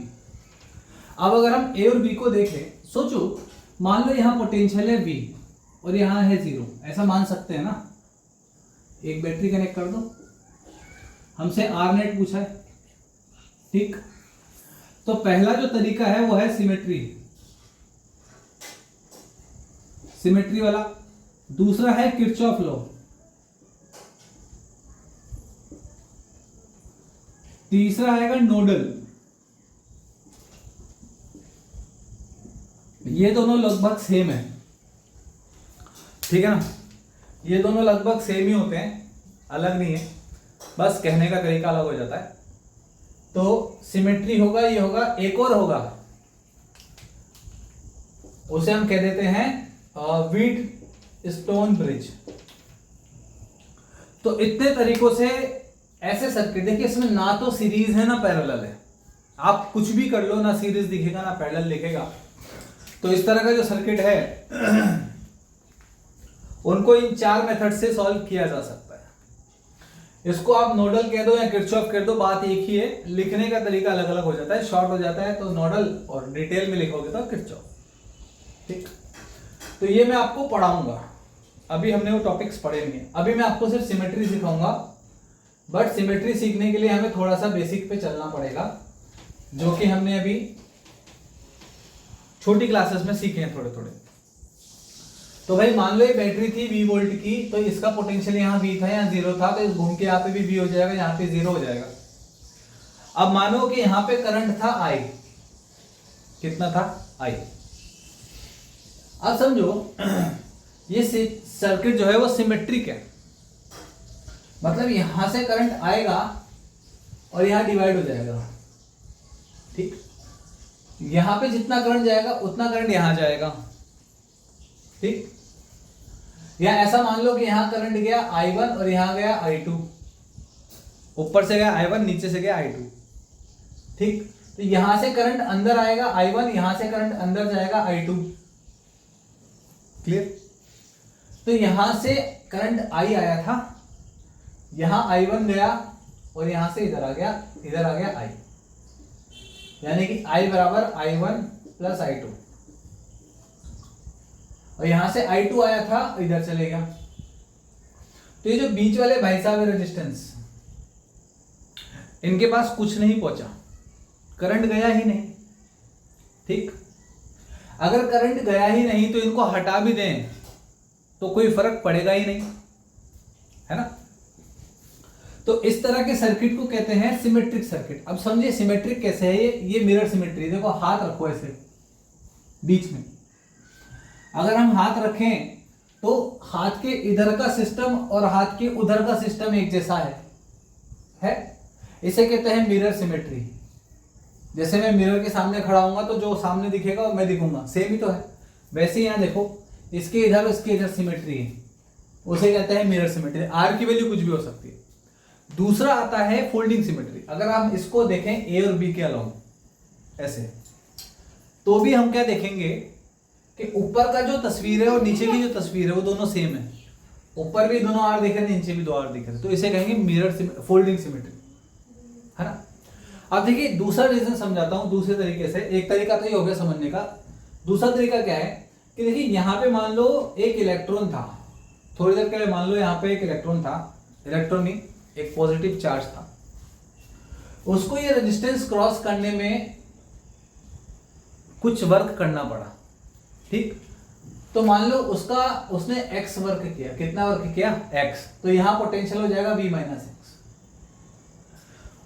अब अगर हम ए और बी को देखें, सोचो मान लो यहां पोटेंशियल है V और यहां है 0, ऐसा मान सकते हैं ना। एक बैटरी कनेक्ट कर दो, हमसे आर नेट पूछा है। ठीक, तो पहला जो तरीका है वो है सिमेट्री, सिमेट्री वाला। दूसरा है किरचॉफ लॉ, तीसरा आएगा नोडल। ये दोनों लगभग सेम है, ठीक है ना, ये दोनों लगभग सेम ही होते हैं, अलग नहीं है, बस कहने का तरीका अलग हो जाता है। तो सिमेट्री होगा, ये होगा, एक और होगा, उसे हम कह देते हैं व्हीट स्टोन ब्रिज। तो इतने तरीकों से ऐसे सर्किट, देखिए इसमें ना तो सीरीज है ना पैरेलल है, आप कुछ भी कर लो, ना सीरीज दिखेगा ना पैरेलल दिखेगा। तो इस तरह का जो सर्किट है उनको इन 4 मेथड से सॉल्व किया जा सकता है। इसको आप नोडल कह दो या किरचॉफ कह दो, बात एक ही है, लिखने का तरीका अलग अलग हो जाता है, शॉर्ट हो जाता है तो नोडल और डिटेल में लिखोगे तो किरचॉफ। ठीक, तो ये मैं आपको पढ़ाऊंगा, अभी हमने वो टॉपिक्स पढ़े नहीं है, अभी मैं आपको सिर्फ सिमेट्री सिखाऊंगा। बट सिमेट्री सीखने के लिए हमें थोड़ा सा बेसिक पे चलना पड़ेगा, जो कि हमने अभी छोटी क्लासेस में सीखे हैं थोड़े थोड़े। तो भाई मान लो ये बैटरी थी 20 वोल्ट की, तो इसका पोटेंशियल यहाँ V था, यहाँ 0 था, तो इस घूम के यहाँ पे भी V हो जाएगा, यहाँ पे 0 हो जाएगा। अब मानो कि यहाँ पे करंट था I, कितना था I। अब समझो ये सर्किट जो है वो सिमेट्रिक है, मतलब यहां से करंट आएगा और यहां डिवाइड हो जाएगा। ठीक, यहां पे जितना करंट जाएगा उतना करंट यहां जाएगा। ठीक, या ऐसा मान लो कि यहां करंट गया I1 और यहां गया I2, ऊपर से गया I1 नीचे से गया I2। ठीक, तो यहां से करंट अंदर आएगा I1, यहां से करंट अंदर जाएगा I2। क्लियर, तो यहां से करंट I आया था, यहां I1 गया और यहां से इधर आ गया I, यानी कि I बराबर I1 प्लस I2, और यहां से I2 आया था इधर चले गया। तो ये जो बीच वाले भाई साहब है रेजिस्टेंस, इनके पास कुछ नहीं पहुंचा, करंट गया ही नहीं। ठीक, अगर करंट गया ही नहीं तो इनको हटा भी दें तो कोई फर्क पड़ेगा ही नहीं, है ना। तो इस तरह के सर्किट को कहते हैं सिमेट्रिक सर्किट। अब समझिए सिमेट्रिक कैसे है, ये मिरर सिमेट्री। देखो हाथ रखो ऐसे बीच में, अगर हम हाथ रखें तो हाथ के इधर का सिस्टम और हाथ के उधर का सिस्टम एक जैसा है? इसे कहते हैं मिरर सिमेट्री। जैसे मैं मिरर के सामने खड़ा हूंगा तो जो सामने दिखेगा और मैं दिखूंगा सेम ही तो है, वैसे ही यहां देखो इसके इधर इसके इधर सिमेट्री है, उसे कहते हैं मिरर सिमेट्री। आर की वैल्यू कुछ भी हो सकती है। दूसरा आता है फोल्डिंग सिमेट्री। अगर हम इसको देखें ए और बी के अलाउंग ऐसे, तो भी हम क्या देखेंगे कि ऊपर का जो तस्वीर है और नीचे की जो तस्वीर है वो दोनों सेम है, ऊपर भी दोनों आर दिख रहे हैं, नीचे भी 2 आर दिख रहे हैं, तो इसे कहेंगे मिरर फोल्डिंग सिमेट्री, है ना। अब देखिए दूसरा रीजन समझाता हूं दूसरे तरीके से। एक तरीका तो ये हो गया समझने का दूसरा तरीका क्या है कि देखिए यहाँ पे मान लो एक इलेक्ट्रॉन था, थोड़ी देर के लिए मान लो यहाँ पे एक इलेक्ट्रॉन था, इलेक्ट्रॉन नहीं, एक पॉजिटिव चार्ज था, उसको ये रेजिस्टेंस क्रॉस करने में कुछ वर्क करना पड़ा, ठीक। तो मान लो उसने x वर्क किया, कितना वर्क किया x, तो यहां पोटेंशियल हो जाएगा v माइनस एक्स,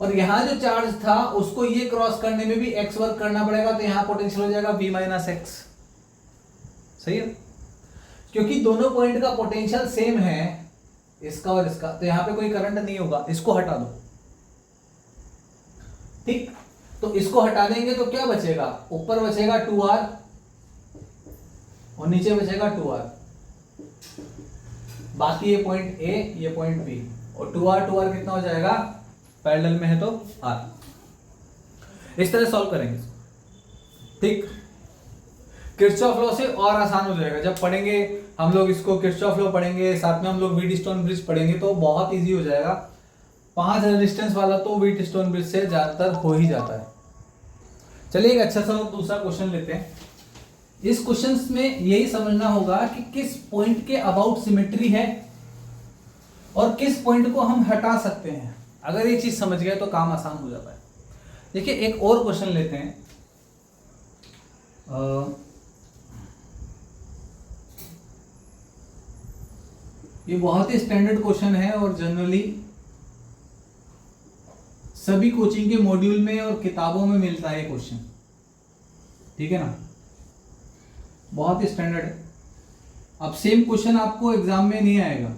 और यहां जो चार्ज था उसको ये क्रॉस करने में भी x वर्क करना पड़ेगा, तो यहां पोटेंशियल हो जाएगा v माइनस एक्स। सही है, क्योंकि दोनों पॉइंट का पोटेंशियल सेम है, इसका और इसका, तो यहां पे कोई करंट नहीं होगा, इसको हटा दो, ठीक। तो इसको हटा देंगे तो क्या बचेगा, ऊपर बचेगा 2r और नीचे बचेगा 2r, बाकी ये पॉइंट A ये पॉइंट B, और 2r कितना हो जाएगा, पैरेलल में है तो r। इस तरह सॉल्व करेंगे, ठीक। किरचॉफ लॉ से और आसान हो जाएगा, जब पढ़ेंगे हम लोग इसको, किरचॉफ लॉ पढ़ेंगे, साथ में हम लोग व्हीटस्टोन ब्रिज पढ़ेंगे, तो बहुत इजी हो जाएगा। 5 रेजिस्टेंस वाला तो व्हीटस्टोन ब्रिज से ज्यादातर हो ही जाता है। चलिए एक अच्छा सा दूसरा क्वेश्चन लेते हैं। इस क्वेश्चन में यही समझना होगा कि किस पॉइंट के अबाउट सिमेट्री है और किस पॉइंट को हम हटा सकते हैं। अगर ये चीज समझ गए तो काम आसान हो जाता है। देखिए एक और क्वेश्चन लेते हैं। ये बहुत ही स्टैंडर्ड क्वेश्चन है और जनरली सभी कोचिंग के मॉड्यूल में और किताबों में मिलता है क्वेश्चन, ठीक है ना, बहुत ही स्टैंडर्ड है। अब सेम क्वेश्चन आपको एग्जाम में नहीं आएगा,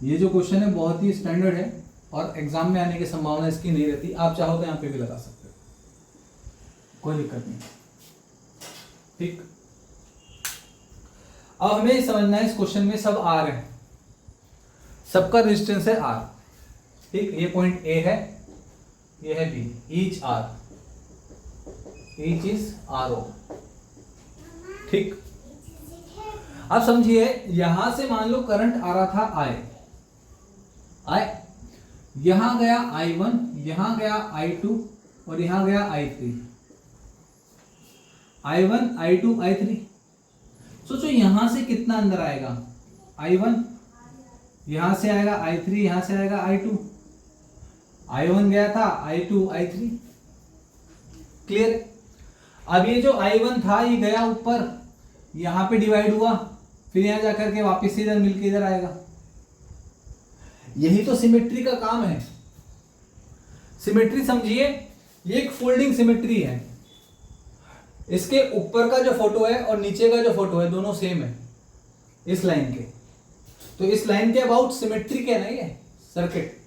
ये जो क्वेश्चन है बहुत ही स्टैंडर्ड है और एग्जाम में आने की संभावना इसकी नहीं रहती। आप चाहो तो यहाँ पे भी लगा सकते हो, कोई दिक्कत नहीं, ठीक। अब हमें समझना है इस क्वेश्चन में सब R है, सबका रेजिस्टेंस है R, ठीक। ये पॉइंट A है, ये है B, each R, each is RO, ठीक। अब समझिए यहां से मान लो करंट आ रहा था I, यहां गया I1, यहां गया I2 और यहां गया I3, I1 I2 I3। सोचो यहां से कितना अंदर आएगा, I1 यहां से आएगा, I3 यहां से आएगा, I2, I1 गया था, I2 I3, क्लियर। अब ये जो I1 था ये गया ऊपर, यहां पे डिवाइड हुआ, फिर यहां जाकर के वापस इधर मिलके इधर आएगा। यही तो सिमेट्री का काम है। सिमेट्री समझिए, ये एक फोल्डिंग सिमेट्री है, इसके ऊपर का जो फोटो है और नीचे का जो फोटो है दोनों सेम है इस लाइन के, तो इस लाइन के अबाउट सिमेट्री क्या नहीं है सर्किट।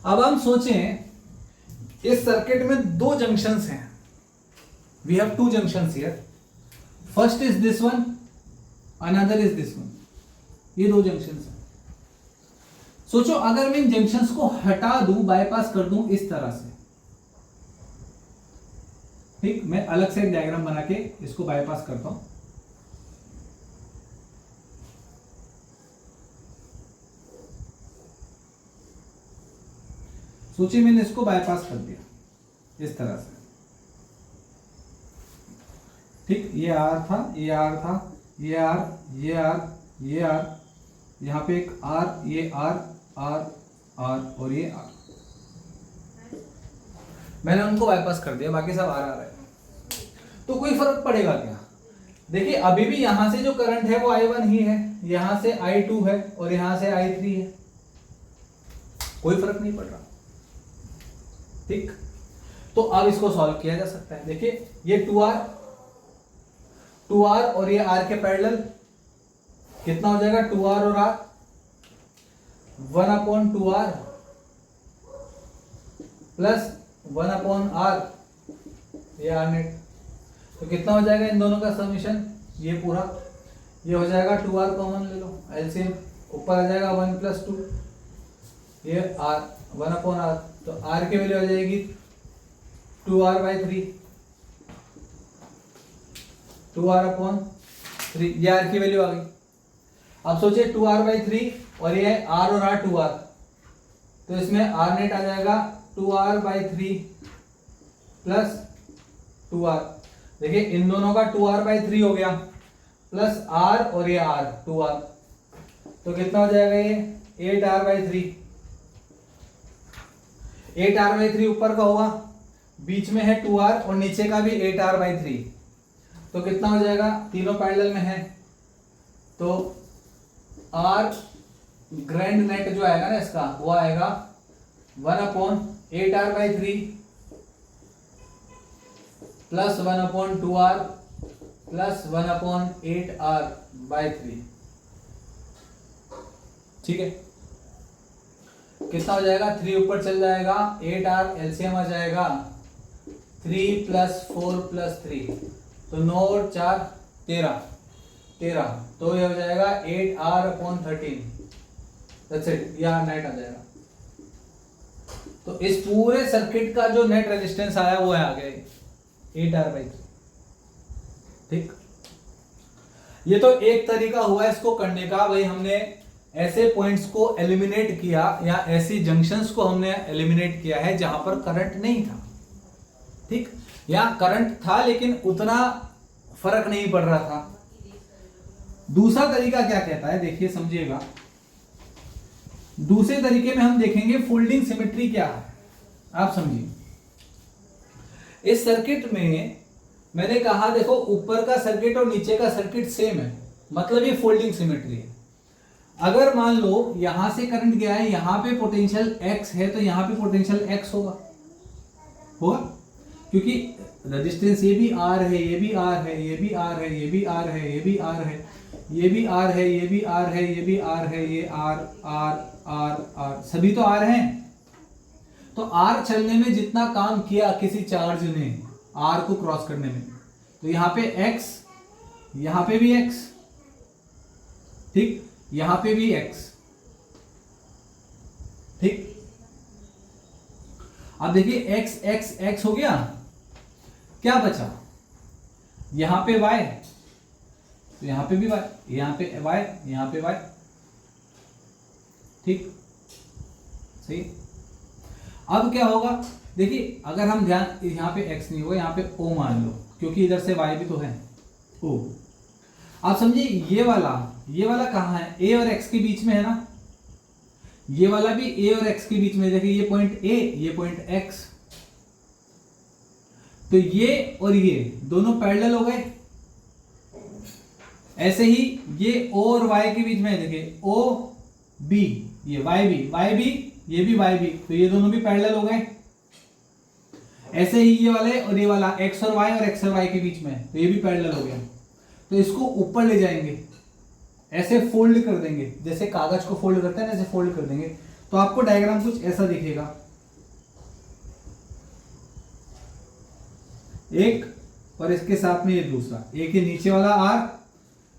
अब हम सोचें इस सर्किट में दो जंक्शंस हैं, we have two junctions here, first is this one, another is this one, ये दो जंक्शंस हैं। सोचो अगर मैं इन जंक्शंस को हटा दूं, बाईपास कर दूं इस तरह से, ठीक। मैं अलग से एक डायग्राम बना के इसको बाईपास करता हूं। सोचिए मैंने इसको बाईपास कर दिया इस तरह से, ठीक। ये R था, ये R था, ये R, ये R, ये R, यहां पे एक R, ये R, R, R और ये R, मैंने उनको बाईपास कर दिया, बाकी सब R है। तो कोई फर्क पड़ेगा क्या? देखिए अभी भी यहां से जो करंट है वो I1 ही है, यहां से I2 है और यहां से I3 है, कोई फर्क नहीं पड़ रहा, ठीक। तो अब इसको सॉल्व किया जा सकता है। देखिए ये 2R और ये R के पैरेलल कितना हो जाएगा, 2R और R, 1/2R प्लस 1/R, ये R नेट, तो कितना हो जाएगा इन दोनों का समीशन, ये पूरा, ये हो जाएगा 2R कॉमन ले लो, एलसीएम ऊपर आ जाएगा 1 + 2, ये R 1/R, तो R की वैल्यू आ जाएगी 2R/3, 2R/3, ये R की वैल्यू आ गई। अब सोचिए 2R/3 और ये R और R 2R, तो इसमें R नेट आ जाएगा 2R/3 प्लस 2R, देखिए इन दोनों का 2r/3 हो गया, प्लस r और ये r 2r, तो कितना हो जाएगा ये 8r/3। 8r/3 ऊपर का होगा, बीच में है 2r और नीचे का भी 8r/3, तो कितना हो जाएगा, तीनों पैरेलल में है, तो r ग्रैंड नेट जो आएगा ना इसका वो आएगा 1/8r/3 plus 1/2r plus 1/8r/3। ठीक है, कितना हो जाएगा, 3 ऊपर चल जाएगा, 8r एलसीएम आ जाएगा, 3 + 4 + 3, तो 9 और 4 13, तो ये हो जाएगा 8r/13। दैट्स इट, ये नेट आ जाएगा। तो इस पूरे सर्किट का जो नेट रेजिस्टेंस आया वो है आ गया 8r/3। ठीक, ये तो एक तरीका हुआ इसको करने का, भाई हमने ऐसे पॉइंट्स को एलिमिनेट किया या ऐसी जंक्शंस को हमने एलिमिनेट किया है जहां पर करंट नहीं था। ठीक, या करंट था लेकिन उतना फर्क नहीं पड़ रहा था। दूसरा तरीका क्या कहता है, देखिए समझिएगा, दूसरे तरीके में हम देखेंगे फोल्डिंग सिमेट्री क्या है। आप समझिए, इस सर्किट में मैंने कहा देखो ऊपर का सर्किट और नीचे का सर्किट सेम है, मतलब ये फोल्डिंग सिमेट्री है। अगर मान लो यहां से करंट गया है, यहां पे पोटेंशियल x है, तो यहां पे पोटेंशियल x होगा, क्योंकि रेजिस्टेंस ये भी R है, ये भी R है, ये भी R है, ये भी R है, ये भी R है, ये भी R है, ये भी R है, ये भी R है, ये R R R R सभी तो R हैं। तो R चलने में जितना काम किया किसी चार्ज ने R को क्रॉस करने में, तो यहां पे X, यहां पे भी X, ठीक, यहां पे भी X। ठीक, अब देखिए X X X हो गया, क्या बचा, यहां पे Y, तो यहां पे भी Y, यहां पे Y, यहां पे Y। ठीक, सही। अब क्या होगा, देखिए अगर हम ध्यान, यहां पे X नहीं होगा, यहां पे O मान लो, क्योंकि इधर से Y भी तो है O। आप समझिए ये वाला कहां है, A और X के बीच में है ना, ये वाला भी A और X के बीच में, देखिए ये पॉइंट A, ये पॉइंट X, तो ये और ये दोनों पैरेलल हो गए। ऐसे ही ये O और Y के बीच में है, देखिए O B, ये Y भी, ये भी Y भी, तो ये दोनों भी पैरेलल हो गए। ऐसे ही ये वाले और ये वाला X और Y और X और Y के बीच में है, तो ये भी पैरेलल हो गया। तो इसको ऊपर ले जाएंगे, ऐसे फोल्ड कर देंगे, जैसे कागज को फोल्ड करते हैं ना, ऐसे फोल्ड कर देंगे, तो आपको डायग्राम कुछ ऐसा दिखेगा। एक और इसके साथ में ये दूसरा, एक ये नीचे वाला R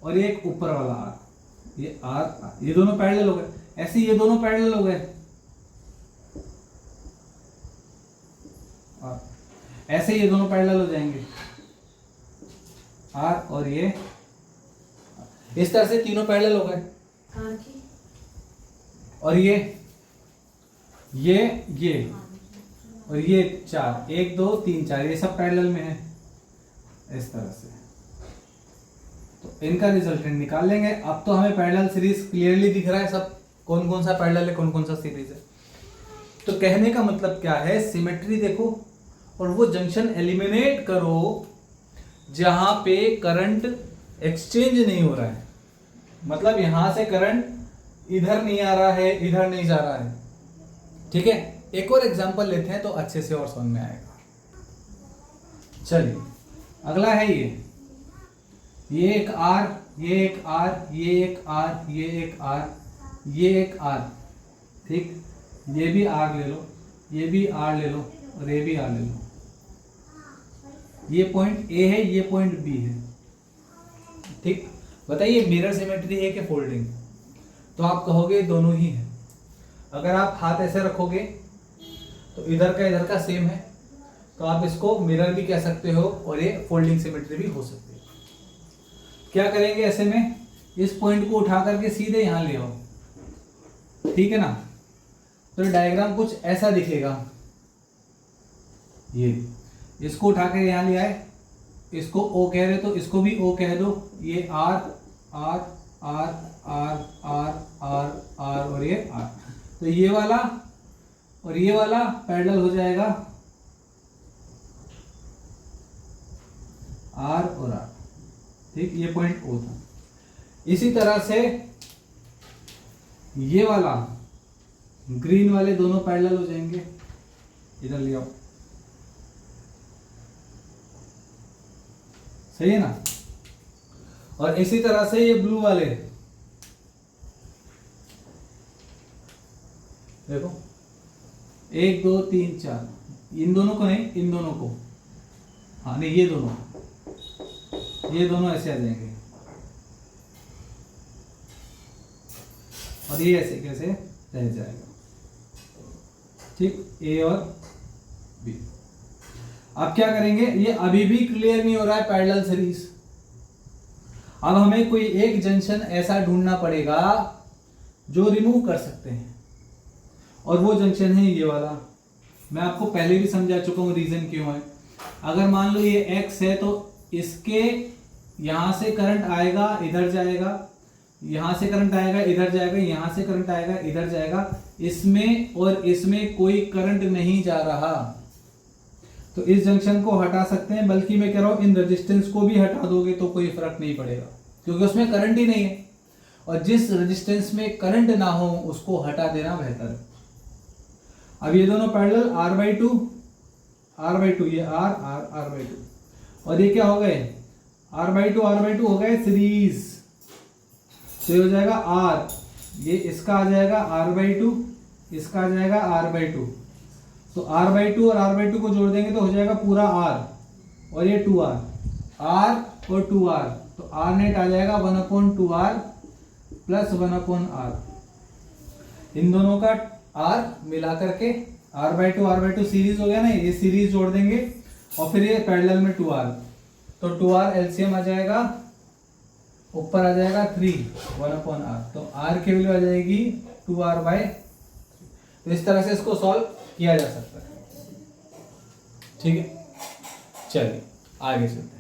और एक ऊपर वाला R, ये R, ये दोनों पैरेलल हो गए। ऐसे ये दोनों पैरेलल हो गए, और ऐसे ये दोनों पैरेलल हो जाएंगे, R और ये, इस तरह से तीनों पैरेलल हो गए। और ये और ये 4, 1 2 3 4, ये सब पैरेलल में है इस तरह से। तो इनका रिजल्टेंट निकाल लेंगे। अब तो हमें पैरेलल सीरीज क्लियरली दिख रहा है सब, कौन कौन सा पैरेलल है, कौन कौन सा सीरीज है। तो कहने का मतलब क्या है, सिमेट्री देखो और वो जंक्शन एलिमिनेट करो जहां पे करंट एक्सचेंज नहीं हो रहा है, मतलब यहां से करंट इधर नहीं आ रहा है, इधर नहीं जा रहा है। ठीक है, एक और एग्जांपल लेते हैं तो अच्छे से और समझ में आएगा। चलिए अगला है ये एक R, ये एक R, ये एक R, ये एक R, ये एक R, ठीक, ये भी R ले लो, ये भी R ले लो और ये भी R ले लो। ये पॉइंट A है, ये पॉइंट B है। ठीक, बताइए मिरर सिमेट्री है कि फोल्डिंग? तो आप कहोगे दोनों ही है। अगर आप हाथ ऐसे रखोगे तो इधर का सेम है, तो आप इसको मिरर भी कह सकते हो और ये फोल्डिंग सिमेट्री भी हो सकती है। क्या करेंगे ऐसे में, इस पॉइंट को उठा करके सीधे यहां ले आओ, ठीक है ना, तो डायग्राम कुछ ऐसा दिखेगा। ये इसको उठा कर यहां ले आए, इसको ओ कह रहे तो इसको भी ओ कह दो। ये R R R R R R R और ये आर, तो ये वाला और ये वाला पैरेलल हो जाएगा आर और आर, ठीक। ये पॉइंट ओ था। इसी तरह से ये वाला ग्रीन वाले दोनों पैरेलल हो जाएंगे, इधर ले आओ, सही है ना। और इसी तरह से ये ब्लू वाले देखो, 1 2 3 4, इन दोनों को नहीं, इन दोनों को, हाँ नहीं, ये दोनों ऐसे आ जाएंगे और ये ऐसे कैसे रह जाएगा, ठीक। ए और बी। अब क्या करेंगे, ये अभी भी क्लियर नहीं हो रहा है पैरेलल सीरीज। अब हमें कोई एक जंक्शन ऐसा ढूंढना पड़ेगा जो रिमूव कर सकते हैं, और वो जंक्शन है ये वाला। मैं आपको पहले भी समझा चुका हूं रीजन क्यों है। अगर मान लो ये एक्स है तो इसके यहां से करंट आएगा इधर जाएगा, यहां से करंट आएगा इधर जाएगा, यहां से करंट आएगा इधर जाएगा, इसमें और इसमें कोई करंट नहीं जा रहा, तो इस जंक्शन को हटा सकते हैं। बल्कि मैं कह रहा हूं इन रेजिस्टेंस को भी हटा दोगे तो कोई फर्क नहीं पड़ेगा, क्योंकि उसमें करंट ही नहीं है, और जिस रेजिस्टेंस में करंट ना हो उसको हटा देना बेहतर है। अब ये दोनों पैरेलल r/2 ये r/2, और ये क्या हो गए r/2 हो गए सीरीज, तो ये हो जाएगा r, ये इसका आ जाएगा r/2, इसका आ जाएगा r/2, तो r/2 और r/2 को जोड़ देंगे तो हो जाएगा पूरा r, और ये 2r, r और 2r, तो r नेट आ जाएगा 1/2r प्लस 1/r, इन दोनों का r मिला करके r/2 सीरीज हो गया ना, ये सीरीज जोड़ देंगे और फिर ये पैरेलल में 2r, तो 2r एलसीएम आ जाएगा, ऊपर आ जाएगा 3 1/r, तो r की वैल्यू आ जाएगी 2r/3। तो इस तरह से इसको सॉल्व किया जा सकता है, ठीक है। चलिए आगे चलते हैं।